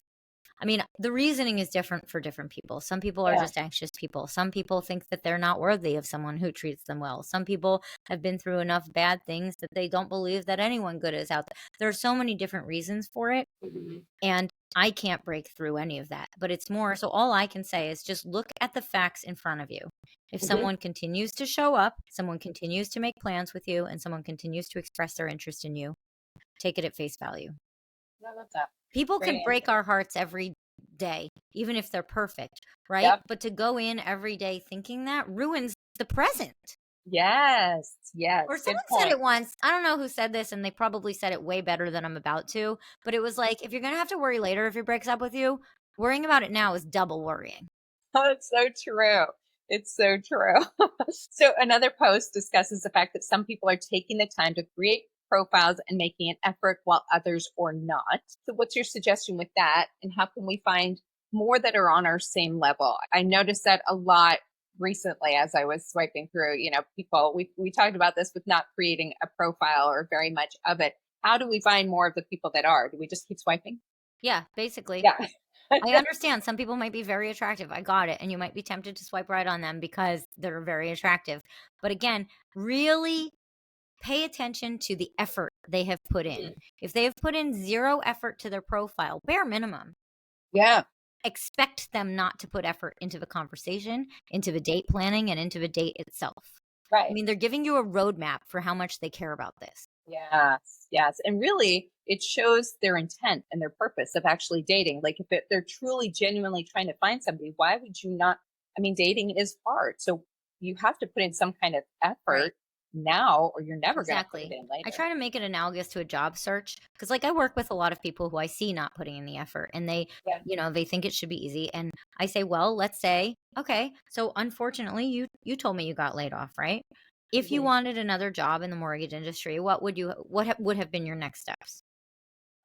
I mean, the reasoning is different for different people. Some people are just anxious people. Some people think that they're not worthy of someone who treats them well. Some people have been through enough bad things that they don't believe that anyone good is out there. There are so many different reasons for it. Mm-hmm. And I can't break through any of that. But it's more, so all I can say is just look at the facts in front of you. If someone continues to show up, someone continues to make plans with you, and someone continues to express their interest in you, take it at face value. I love that. People Great can break our hearts every day, even if they're perfect, right? Yep. But to go in every day thinking that ruins the present. Yes. Or someone said it once. I don't know who said this, and they probably said it way better than I'm about to. But it was like, if you're going to have to worry later if he breaks up with you, worrying about it now is double worrying. Oh, it's so true. It's so true. So another post discusses the fact that some people are taking the time to create profiles and making an effort while others are not. So what's your suggestion with that? And how can we find more that are on our same level? I noticed that a lot recently as I was swiping through, people, we talked about this with not creating a profile or very much of it. How do we find more of the people that are? Do we just keep swiping? Yeah, basically. Yeah. I understand some people might be very attractive. I got it. And you might be tempted to swipe right on them because they're very attractive. But again, really pay attention to the effort they have put in. If they have put in zero effort to their profile, bare minimum, Yeah. expect them not to put effort into the conversation, into the date planning, and into the date itself. Right. I mean, they're giving you a roadmap for how much they care about this. Yes, yes. And really, it shows their intent and their purpose of actually dating. Like if they're truly genuinely trying to find somebody, why would you not? I mean, dating is hard. So you have to put in some kind of effort Right. now, or you're never going to put Exactly. it in later. I try to make it analogous to a job search because, like, I work with a lot of people who I see not putting in the effort, and they, Yeah. they think it should be easy. And I say, well, let's say, okay, so unfortunately, you told me you got laid off, right? If you Mhm. wanted another job in the mortgage industry, what would would have been your next steps?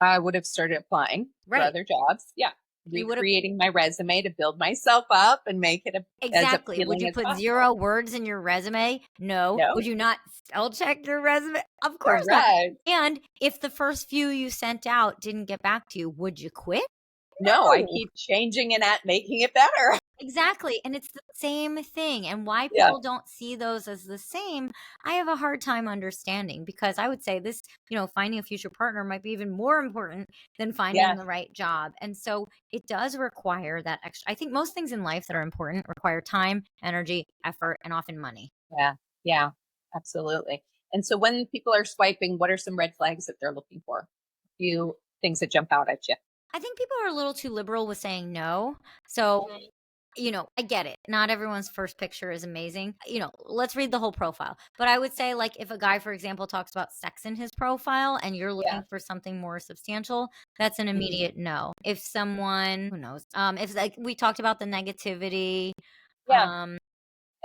I would have started applying for Right. other jobs. Yeah. You would have Recreating my resume to build myself up and make it as exactly. Would appealing you as put possible. 0 words in your resume? No. No, Would you not spell check your resume? Of course not. correct. And if the first few you sent out didn't get back to you, would you quit? No, I No. keep changing and at making it better. Exactly. And it's the same thing. And why Yeah. people don't see those as the same, I have a hard time understanding because I would say this, finding a future partner might be even more important than finding Yeah. the right job. And so it does require that extra. I think most things in life that are important require time, energy, effort, and often money. Yeah. Yeah. Absolutely. And so when people are swiping, what are some red flags that they're looking for? A few things that jump out at you. I think people are a little too liberal with saying no. So I get it. Not everyone's first picture is amazing. Let's read the whole profile. But I would say, like, if a guy, for example, talks about sex in his profile and you're looking Yeah. for something more substantial, that's an Mhm. immediate no. If someone, who knows, if like we talked about the negativity, Yeah.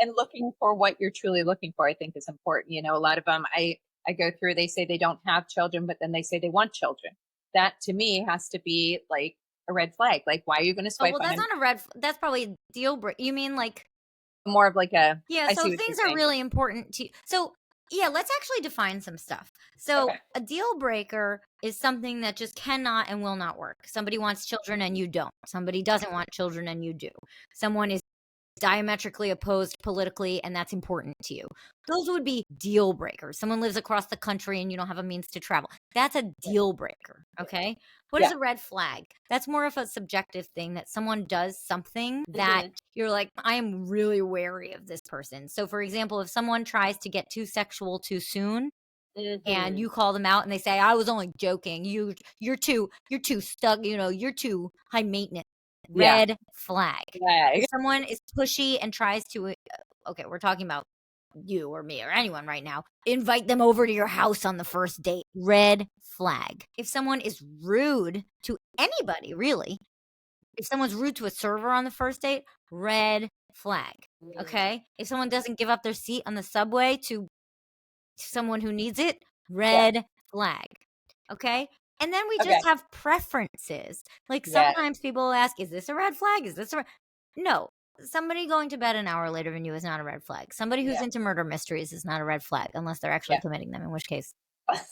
And looking for what you're truly looking for, I think is important. A lot of them, I go through, they say they don't have children, but then they say they want children. That to me has to be like a red flag. Like, why are you going to oh, swipe well, on that's him? not a red, that's probably a deal breaker. You mean like, More of like yeah, I so see if what you're things are saying. really important to you. So, yeah, let's actually define some stuff. So, Okay. a deal breaker is something that just cannot and will not work. Somebody wants children and you don't. Somebody doesn't want children and you do. Someone is diametrically opposed politically and that's important to you. Those would be deal breakers. Someone lives across the country and you don't have a means to travel. That's a deal breaker, okay? What is Yeah. a red flag? That's more of a subjective thing that someone does something that you're like, I am really wary of this person. So for example, if someone tries to get too sexual too soon and you call them out and they say, I was only joking. You're too stuck, you're too high maintenance. Yeah. Red flag. Flag. If someone is pushy and tries to okay, we're talking about you or me or anyone right now. Invite them over to your house on the first date. Red flag. If someone is rude to anybody, really, if someone's rude to a server on the first date, red flag. Okay? If someone doesn't give up their seat on the subway to someone who needs it, red flag. Okay? And then we just have preferences. Like sometimes people will ask, is this a red flag? Is this a No. Somebody going to bed an hour later than you is not a red flag. Somebody who's into murder mysteries is not a red flag unless they're actually committing them, in which case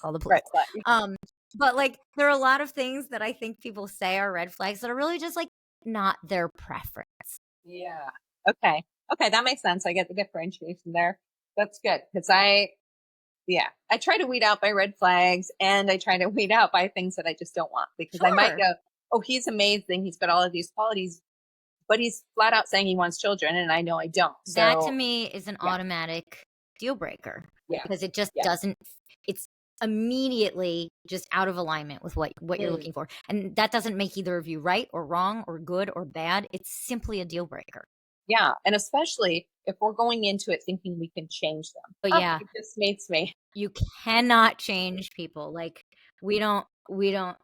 call the police. Red flag. But like there are a lot of things that I think people say are red flags that are really just like not their preference. Yeah. Okay. Okay, that makes sense. I get the differentiation there. That's good because I try to weed out by red flags and I try to weed out by things that I just don't want because I might go, oh, he's amazing. He's got all of these qualities, but he's flat out saying he wants children and I know I don't. So that to me is an automatic deal breaker because it just doesn't, it's immediately just out of alignment with what you're looking for. And that doesn't make either of you right or wrong or good or bad. It's simply a deal breaker. Yeah. And especially if we're going into it thinking we can change them. But it just makes me. You cannot change people. Like we don't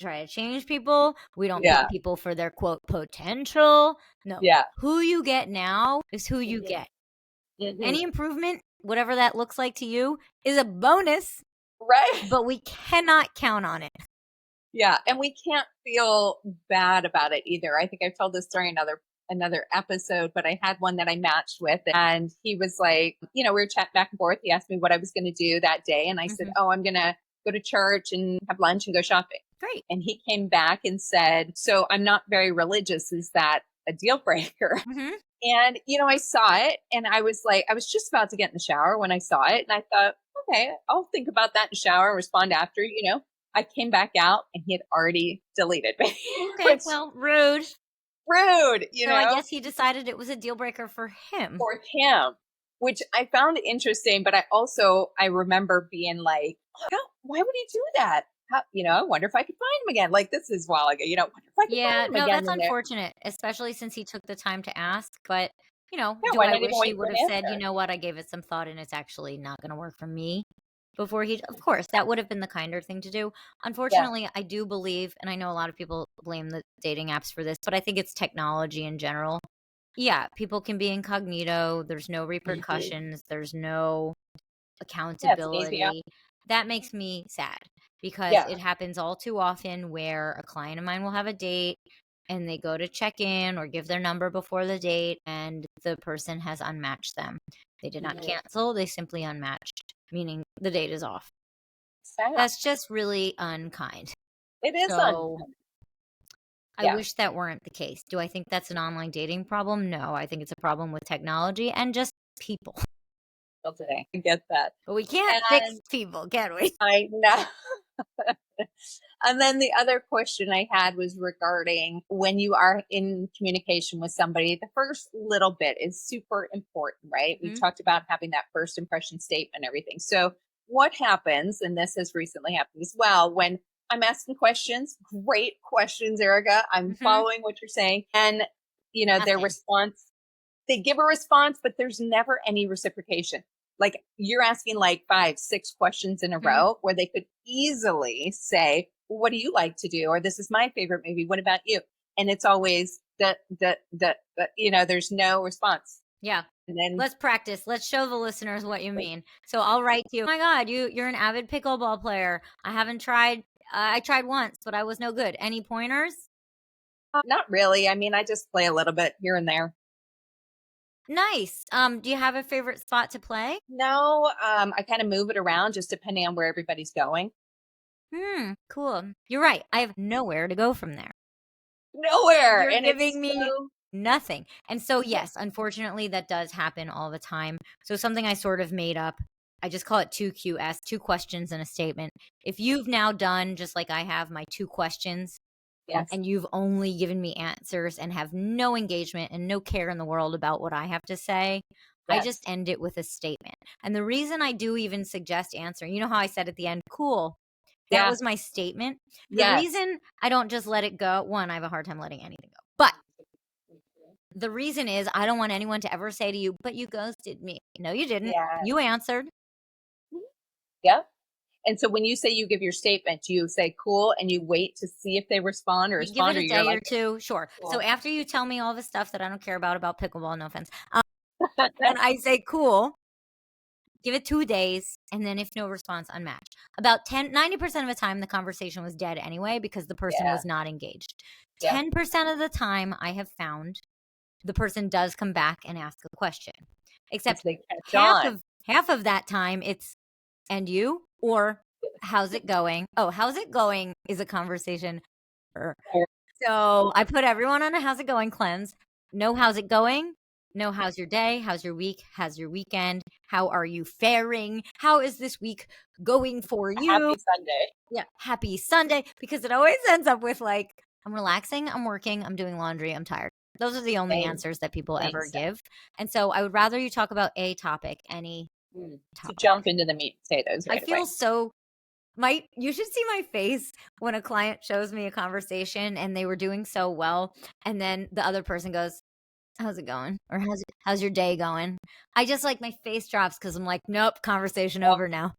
try to change people. We don't pick people for their quote potential. No. Yeah. Who you get now is who you get. Any improvement, whatever that looks like to you, is a bonus. Right. But we cannot count on it. Yeah. And we can't feel bad about it either. I think I've told this during another episode, but I had one that I matched with and he was like, we were chatting back and forth. He asked me what I was going to do that day. And I said, oh, I'm going to go to church and have lunch and go shopping. Great. And he came back and said, so I'm not very religious. Is that a deal breaker? And, I saw it and I was just about to get in the shower when I saw it. And I thought, okay, I'll think about that in the shower and respond after, I came back out and he had already deleted me. Okay, well, rude. So I guess he decided it was a deal breaker for him. Which I found interesting, but I remember being like, why would he do that? I wonder if I could find him again. Like this is a while ago, wonder if I could find him again. That's unfortunate, especially since he took the time to ask. But, do I wish he would have said, you know what, I gave it some thought and it's actually not going to work for me before of course, that would have been the kinder thing to do. Unfortunately, I do believe, and I know a lot of people blame the dating apps for this, but I think it's technology in general. Yeah, people can be incognito. There's no repercussions. There's no accountability. That makes me sad because it happens all too often where a client of mine will have a date and they go to check in or give their number before the date and the person has unmatched them. They did not cancel. They simply unmatched, meaning the date is off. Sad. That's just really unkind. It is unkind. I wish that weren't the case. Do I think that's an online dating problem? No, I think it's a problem with technology and just people. Today, I get that. But we can't fix people, can we? I know. And then the other question I had was regarding when you are in communication with somebody, the first little bit is super important, right? We talked about having that first impression statement and everything. So what happens, and this has recently happened as well, when I'm asking questions, great questions, Erica, I'm following what you're saying. And, their response, they give a response, but there's never any reciprocation. Like you're asking like 5-6 questions in a row where they could easily say, well, what do you like to do? Or this is my favorite movie. What about you? And it's always there's no response. Yeah. And then let's practice. Let's show the listeners what you mean. So I'll write to you. Oh my God, you're an avid pickleball player. I haven't tried. I tried once, but I was no good. Any pointers? Not really. I mean, I just play a little bit here and there. Nice. Do you have a favorite spot to play? No, I kind of move it around just depending on where everybody's going. Cool. You're right. I have nowhere to go from there. Nowhere. You're giving me nothing. And so, yes, unfortunately, that does happen all the time. So something I sort of made up, I just call it 2QS, 2 questions and a statement. If you've now done, just like I have, my 2 questions, and you've only given me answers and have no engagement and no care in the world about what I have to say, I just end it with a statement. And the reason I do even suggest answering, you know how I said at the end, cool, that was my statement. The reason I don't just let it go, one, I have a hard time letting anything go. But The reason is I don't want anyone to ever say to you, but you ghosted me. No, you didn't. Yeah. You answered. Yep. And so when you say you give your statement, you say cool and you wait to see if they respond or You give it respond, or a you're day like, or two. Sure. So cool. after you tell me all the stuff that I don't care about pickleball, no offense, and I say cool, give it 2 days, and then if no response, unmatch. About 90% of the time, the conversation was dead anyway because the person Yeah. was not engaged. Yeah. 10% of the time, I have found the person does come back and ask a question. Because Except they catch half on. of half of that time, it's and you or how's it going? Oh, how's it going is a conversation. So I put everyone on a how's it going cleanse. No, how's it going? No, how's your day? How's your week? How's your weekend? How are you faring? How is this week going for you? Happy Sunday. Yeah, happy Sunday, because it always ends up with like, I'm relaxing, I'm working, I'm doing laundry, I'm tired. Those are the only Same. answers that people Same ever stuff. give. And so I would rather you talk about a topic, any To topic. jump into the meat and potatoes I right feel away. so you should see my face when a client shows me a conversation and they were doing so well, and then the other person goes, how's it going? Or how's your day going? I just like my face drops because I'm like, nope, conversation Yep. over now.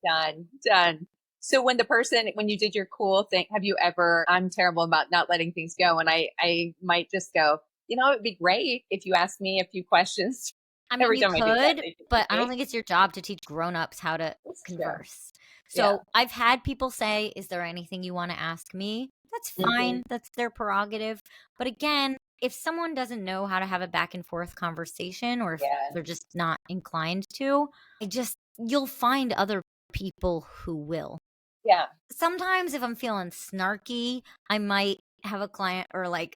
Done. So when you did your cool thing, have you ever, I'm terrible about not letting things go. And I might just go, it'd be great if you asked me a few questions. I mean, Every you time I do that, could, they do but I don't me. think it's your job to teach grown-ups how to That's true. converse. Yeah. So I've had people say, is there anything you want to ask me? That's fine. That's their prerogative. But again, if someone doesn't know how to have a back and forth conversation, or if Yeah. they're just not inclined to, you'll find other people who will. Yeah. Sometimes if I'm feeling snarky, I might have a client, or like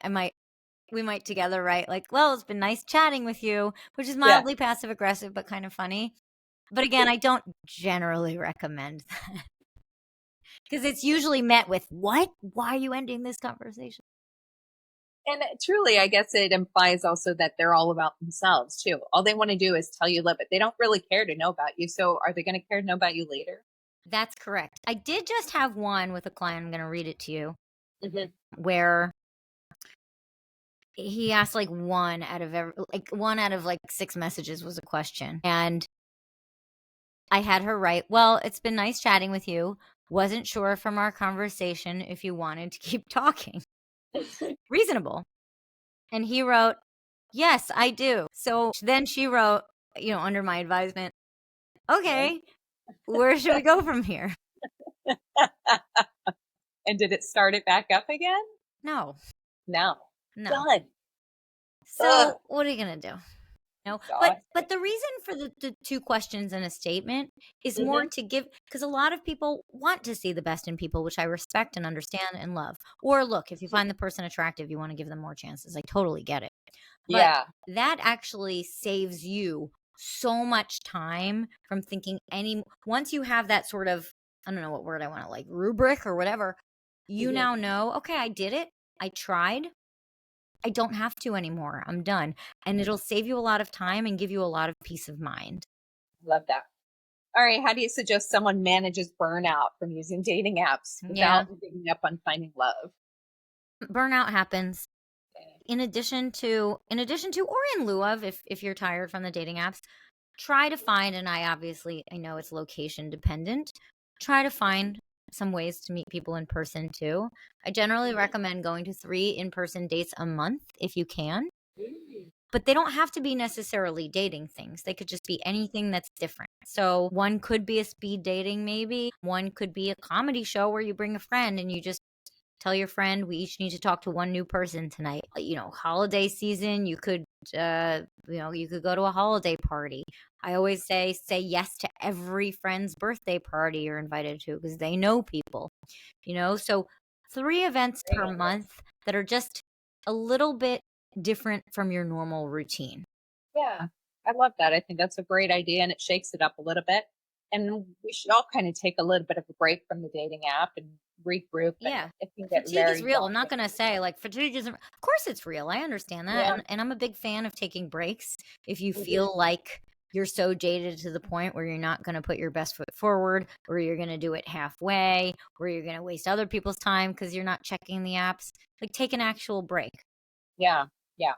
we might together write like, well, it's been nice chatting with you, which is mildly passive aggressive but kind of funny. But again, I don't generally recommend that because it's usually met with, what? Why are you ending this conversation? And truly, I guess it implies also that they're all about themselves too. All they want to do is tell you love it. They don't really care to know about you. So are they going to care to know about you later? That's correct. I did just have one with a client. I'm going to read it to you, Mm-hmm. where he asked like one out of like 6 messages was a question. And I had her write, well, it's been nice chatting with you. Wasn't sure from our conversation if you wanted to keep talking. Reasonable. And he wrote, yes, I do. So then she wrote, under my advisement, okay, where should we go from here? And did it start it back up again? No. No. No. Done. So what are you going to do? No, Exhausting. but the reason for the 2 questions in a statement is more to give, because a lot of people want to see the best in people, which I respect and understand and love. Or look, if you find the person attractive, you want to give them more chances. I totally get it. But Yeah. that actually saves you so much time from thinking once you have that sort of, I don't know what word I want to, like, rubric or whatever, you now know, okay, I did it. I tried. I don't have to anymore. I'm done. And it'll save you a lot of time and give you a lot of peace of mind. Love that. All right. How do you suggest someone manages burnout from using dating apps without giving up on finding love? Burnout happens in addition to, or in lieu of, if you're tired from the dating apps, try to find, and I know it's location dependent, try to find some ways to meet people in person too. I generally recommend going to 3 in-person dates a month if you can. But they don't have to be necessarily dating things. They could just be anything that's different. So one could be a speed dating, maybe. One could be a comedy show where you bring a friend and you just tell your friend, we each need to talk to one new person tonight. Holiday season, you could you could go to a holiday party. I always say yes to every friend's birthday party you're invited to, because they know people. So 3 events per month that are just a little bit different from your normal routine. Yeah. I love that. I think that's a great idea and it shakes it up a little bit. And we should all kind of take a little bit of a break from the dating app and regroup. Yeah. And it can get Fatigue is very real. I'm not daunting. going to say like fatigue isn't, of course it's real. I understand that. Yeah. And I'm a big fan of taking breaks. If you feel like you're so jaded to the point where you're not going to put your best foot forward, or you're going to do it halfway, or you're going to waste other people's time because you're not checking the apps, like, take an actual break. Yeah. Yeah.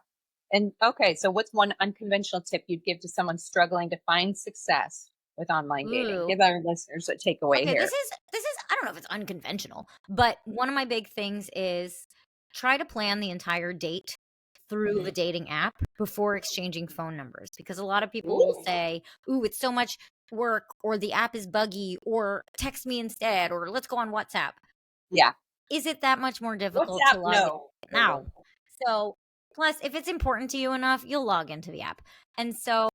And okay, so what's one unconventional tip you'd give to someone struggling to find success with online dating? Ooh. Give our listeners a takeaway Okay, here. this is I don't know if it's unconventional, but one of my big things is try to plan the entire date through the Mhm. dating app before exchanging phone numbers, because a lot of people will Ooh. say, "Ooh, it's so much work," or "the app is buggy," or "text me instead," or "let's go on WhatsApp." Yeah. Is it that much more What's difficult to that? log in No. No, no, now? no. So, plus if it's important to you enough, you'll log into the app. And so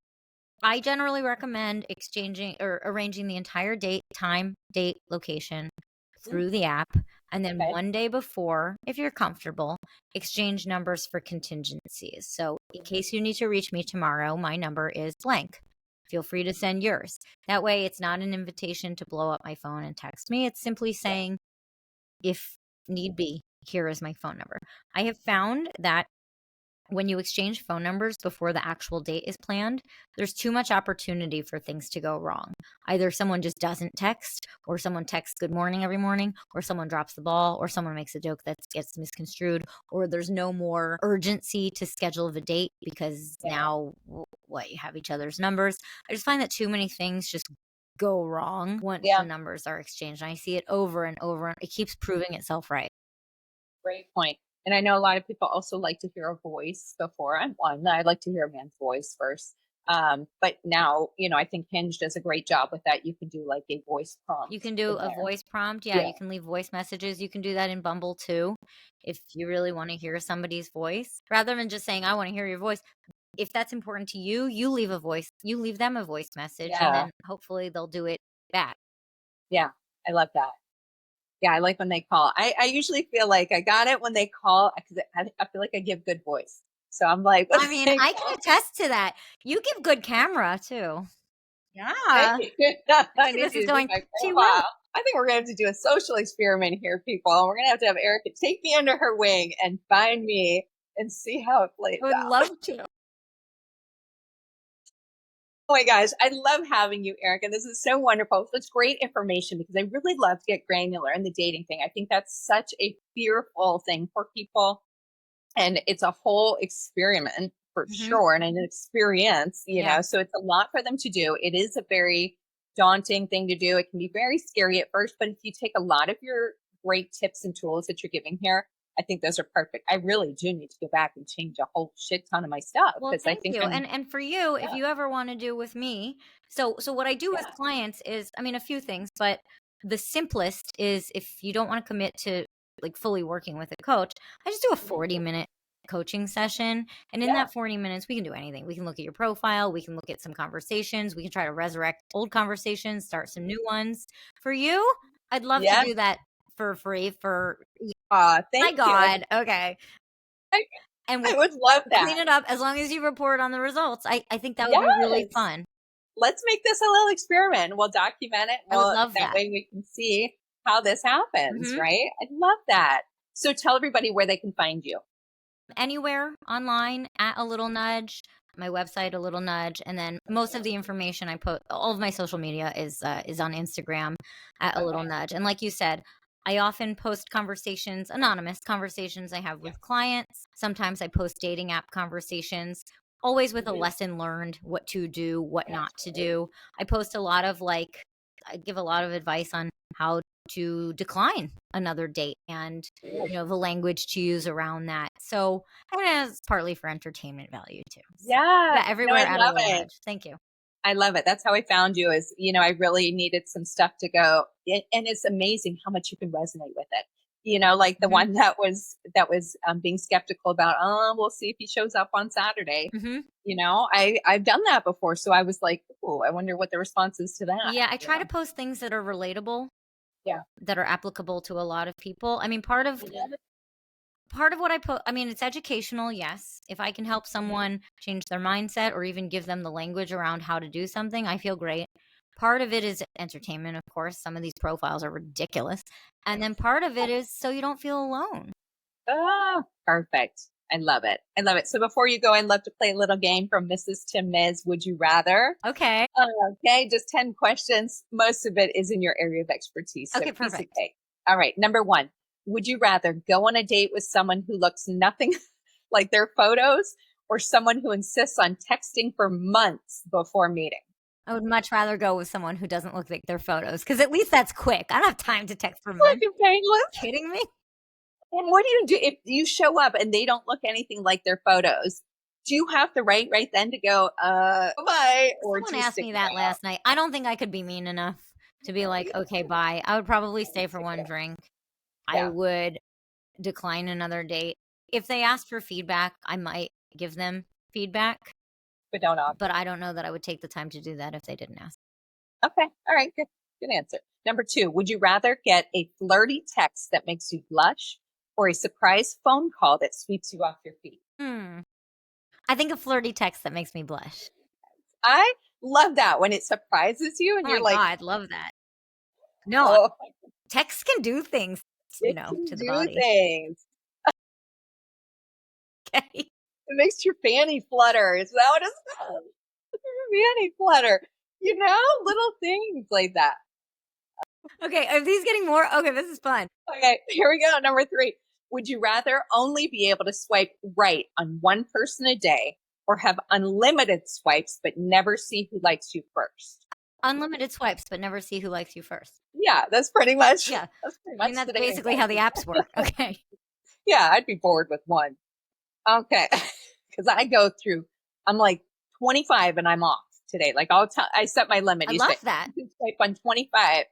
I generally recommend exchanging or arranging the entire date, time, date, location Mm, through the app. And then okay. one day before, if you're comfortable, exchange numbers for contingencies. So, in case you need to reach me tomorrow, my number is blank. Feel free to send yours. That way, it's not an invitation to blow up my phone and text me. It's simply Yeah. saying, if need be, here is my phone number. I have found that when you exchange phone numbers before the actual date is planned, there's too much opportunity for things to go wrong. Either someone just doesn't text, or someone texts good morning every morning, or someone drops the ball, or someone makes a joke that gets misconstrued, or there's no more urgency to schedule the date because Yeah. now what, you have each other's numbers. I just find that too many things just go wrong once the Yeah. numbers are exchanged. And I see it over and over, and it keeps proving itself right. Great point. And I know a lot of people also like to hear a voice before. I'm one. I like to hear a man's voice first. But now, I think Hinge does a great job with that. You can do like a voice You prompt can do in a there. voice prompt. Yeah, Yeah. you can leave voice messages. You can do that in Bumble too. If you really want to hear somebody's voice, rather than just saying, I want to hear your voice. If that's important to you, you leave them a voice message, and Yeah. then hopefully they'll do it back. Yeah. I love that. Yeah. I like when they call. I usually feel like I got it when they call because I feel like I give good voice. So I'm like, when I mean, they I can call, attest to that. You give good camera too. thank Yeah. you. I I see need this is you to do going my too well. profile. I think we're going to have to do a social experiment here, people. We're going to have Erica take me under her wing and find me and see how it plays I would out. love to. Oh my gosh, I love having you, Erica. This is so wonderful. It's great information because I really love to get granular in the dating thing. I think that's such a fearful thing for people. And it's a whole experiment for Hmm. sure and an experience, Yeah. so it's a lot for them to do. It is a very daunting thing to do. It can be very scary at first, but if you take a lot of your great tips and tools that you're giving here, I think those are perfect. I really do need to go back and change a whole shit ton of my stuff Well, because I thank think you. I'm, And for you, if yeah, you ever want to do with me, so what I do with yeah, clients is, I mean, a few things, but the simplest is, if you don't want to commit to like fully working with a coach, I just do a mhm, 40-minute coaching session. And in yeah, that 40 minutes, we can do anything. We can look at your profile, we can look at some conversations, we can try to resurrect old conversations, start some new ones. For you, I'd love to yeah. do that for free for my Thank you. God. Okay. I, And I we'll would love clean that. it up as long as you report on the results. I think that would be really Yes. fun. Let's make this a little experiment. We'll document it. I would Well, love that that. way we can see how this happens, Mhm. right? I love that. So tell everybody where they can find you. Anywhere online at A Little Nudge, my website, A Little Nudge, and then most of the information I put, all of my social media is on Instagram at A Little Okay. Nudge. And like you said, I often post conversations, anonymous conversations I have Yeah. with clients. Sometimes I post dating app conversations, always with a Mhm. lesson learned, what to do, what not to Absolutely. do. I post a lot of I give a lot of advice on how to decline another date, and the language to use around that. So I mean, it's partly for entertainment value too. So Yeah. yeah, No, I everywhere at A love Little it. Nudge. Thank you. I love it. That's how I found you is, I really needed some stuff to go. And it's amazing how much you can resonate with it. Like the Hmm. one that was being skeptical about, oh, we'll see if he shows up on Saturday. Hmm. I've done that before. So I was like, oh, I wonder what the response is to that, Yeah, I try to post things that are relatable, Yeah. that are applicable to a lot of people. I mean, part of Mhm. part of what I put, I mean, it's educational, yes. If I can help someone change their mindset or even give them the language around how to do something, I feel great. Part of it is entertainment, of course. Some of these profiles are ridiculous. And then part of it is so you don't feel alone. Ah, perfect. I love it. I love it. So before you go, I'd love to play a little game from Mrs. to Ms. Would you rather? Okay. Okay, just 10 questions. Most of it is in your area of expertise. So Okay, piece of perfect. cake. All right. Number one, would you rather go on a date with someone who looks nothing like their photos or someone who insists on texting for months before meeting? I would much rather go with someone who doesn't look like their photos because at least that's quick. I don't have time to text for months. Like painless. Kidding me? And what do you do if you show up and they don't look anything like their photos? Do you have the right then to go, bye? Or Someone do you asked stick me that around? last night. I don't think I could be mean enough to be like, okay, bye. I would probably stay for one drink. I Yeah. would decline another date. If they asked for feedback, I might give them feedback, But don't offer. but I don't know that I would take the time to do that if they didn't ask. Okay. All right. Good answer. Number 2, would you rather get a flirty text that makes you blush or a surprise phone call that sweeps you off your feet? I think a flirty text that makes me blush. I love that when it surprises you and Oh you're my like, God, love that. No, oh, text can do things, it can to the do body. things. Okay. It makes your fanny flutter. Is that what it's called? Fanny flutter. Little things like that. Okay, are these getting more? Okay, this is fun. Okay, here we go. Number 3. Would you rather only be able to swipe right on one person a day or have unlimited swipes but never see who likes you first? Unlimited swipes, but never see who likes you first. Yeah, that's pretty much. Yeah. That's pretty I much mean, that's today. basically how the apps work. Okay. Yeah, I'd be bored with one. Okay, because I'm like 25 and I'm off today. Like I set my limit. I You love say that. you can swipe on 25.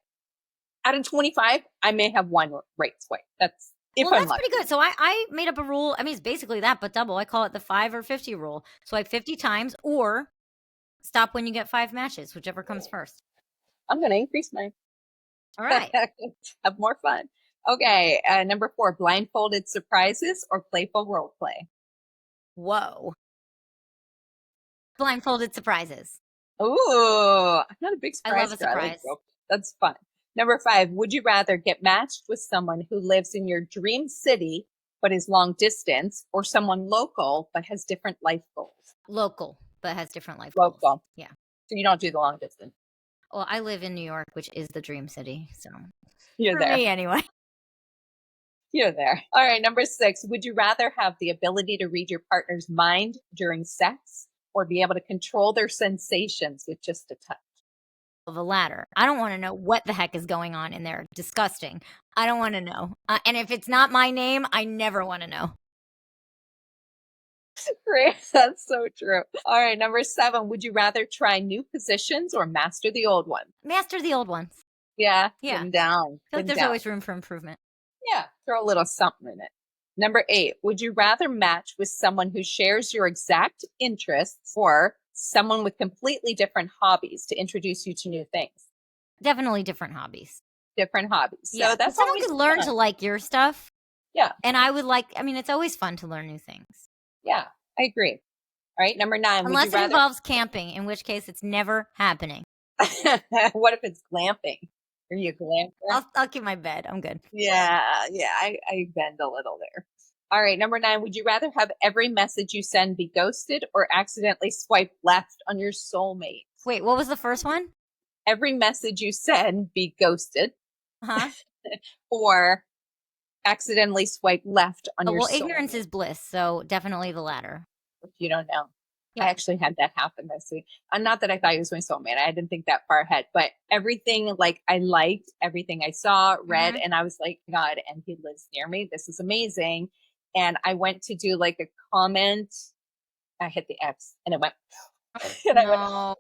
Out of 25, I may have one right swipe. That's if Well, I'm that's lucky. pretty good. So I made up a rule. I mean, it's basically that, but double. I call it the 5 or 50 rule. Swipe 50 times or stop when you get 5 matches, whichever comes first. I'm going to increase mine. All right. Have more fun. Okay, number 4, blindfolded surprises or playful role play. Whoa. Blindfolded surprises. Ooh, I'm not a big I surprise love a girl. I like surprise. role play. That's fun. Number 5, would you rather get matched with someone who lives in your dream city but is long distance, or someone local but has different life goals? Local, but has different life goals. Local. Yeah. So you don't do the long distance. Well, I live in New York, which is the dream city. So You're for there. me, anyway. You're there. All right. Number 6, would you rather have the ability to read your partner's mind during sex or be able to control their sensations with just a touch? The latter. I don't want to know what the heck is going on in there. Disgusting. I don't want to know. And if it's not my name, I never want to know. Great. That's so true. All right. Number 7, would you rather try new positions or master the old ones? Master the old ones. Yeah. Yeah. Put 'em down. I feel like Put 'em there's down. always room for improvement. Yeah. Throw a little something in it. Number 8, would you rather match with someone who shares your exact interests or someone with completely different hobbies to introduce you to new things? Definitely different hobbies. Different hobbies. Yeah. So that's someone always could learn fun. to like your stuff. Yeah. And I would like, I mean, it's always fun to learn new things. Yeah. I agree. All right. Number 9, Unless would you it rather... involves camping, in which case it's never happening. What if it's glamping? Are you a glamper? I'll keep my bed. I'm good. Yeah. I bend a little there. All right. Number 9, would you rather have every message you send be ghosted or accidentally swipe left on your soulmate? Wait, what was the first one? Every message you send be ghosted Huh? or accidentally swipe left on your Well, soulmate. ignorance is bliss. So definitely the latter. If you don't know. Yeah. I actually had that happen this week. Not that I thought he was my soulmate. I didn't think that far ahead, but everything, like, I liked everything I saw, read, and I was like, God, and he lives near me. This is amazing. And I went to do like a comment. I hit the X and it went, and I went, No.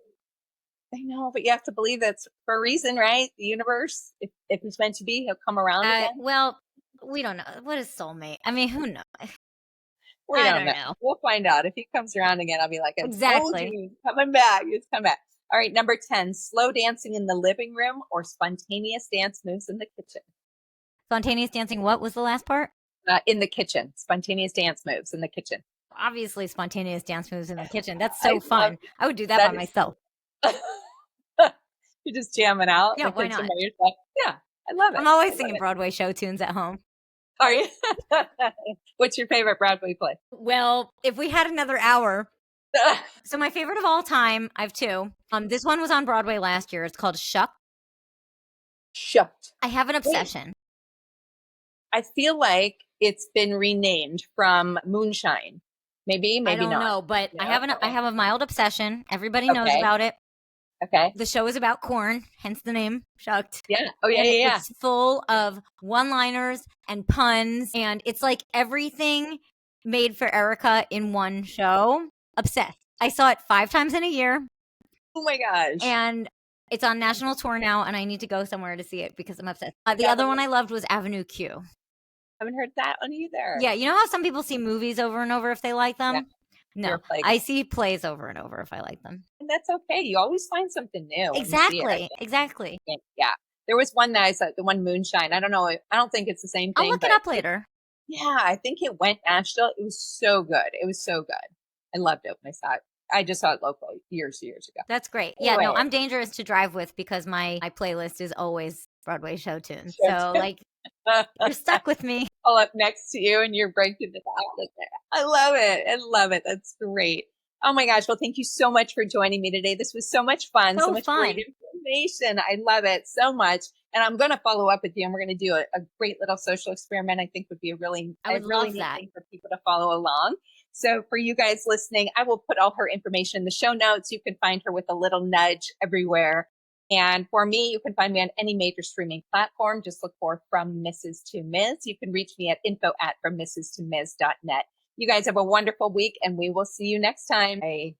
I know, but you have to believe it's for a reason, right? The universe, if it's meant to be, he'll come around again. Well, we don't know. What is soulmate? I mean, who knows? We I don't don't know. know. We'll find out. If he comes around again, I'll be like, I told Exactly. you, he's coming back. He's coming back. All right, number 10, slow dancing in the living room or spontaneous dance moves in the kitchen. Spontaneous dancing. What was the last part? In the kitchen, spontaneous dance moves in the kitchen. Obviously, spontaneous dance moves in the kitchen. That's so fun. I would do that by is- myself. You're just jamming out. Yeah, in the why kitchen not? by yourself. Yeah, I love it. I'm always I love singing it. Broadway show tunes at home. Are you? What's your favorite Broadway play? Well, if we had another hour. So my favorite of all time, I have 2. This one was on Broadway last year. It's called Shuck. Shucked. I have an obsession. I feel like it's been renamed from Moonshine. Maybe, I maybe don't not. know, but No? I have a mild obsession. Everybody knows Okay. about it. Okay. The show is about corn, hence the name, Shucked. Yeah. Oh, yeah, And yeah, yeah. it's full of one-liners and puns, and it's like everything made for Erica in one show. Obsessed. I saw it 5 times in a year, Oh my gosh. and it's on national tour now, and I need to go somewhere to see it because I'm obsessed. The Yeah, other one I loved was Avenue Q. haven't heard that one either. Yeah, you know how some people see movies over and over if they like Yeah, them? you're No, like, I see plays over and over if I like them. and that's okay. You always find something new when you see it, I Exactly, exactly. think. Yeah. There was one that I saw, the one Moonshine. I don't know. I don't think it's the same I'll thing, look but it up later. yeah, I think it went national. It was so good. It was so good. I loved it when I saw it. I just saw it local years ago. That's great. Yeah, no, Anyway, I'm dangerous to drive with because my playlist is always Broadway show tunes. sure. So like you're stuck with me. Pull up next to you and you're breaking it out. I love it. I love it. That's great. Oh my gosh. Well, thank you so much for joining me today. This was so much fun, so So much great fun. information. I love it so much. And I'm going to follow up with you and we're going to do a great little social experiment. I think would be I would really love neat that. thing for people to follow along. So for you guys listening, I will put all her information in the show notes. You can find her with a little nudge everywhere. And for me, you can find me on any major streaming platform. Just look for From Mrs. to Ms. You can reach me at info@FromMrs.to Ms.net. You guys have a wonderful week and we will see you next time. Bye.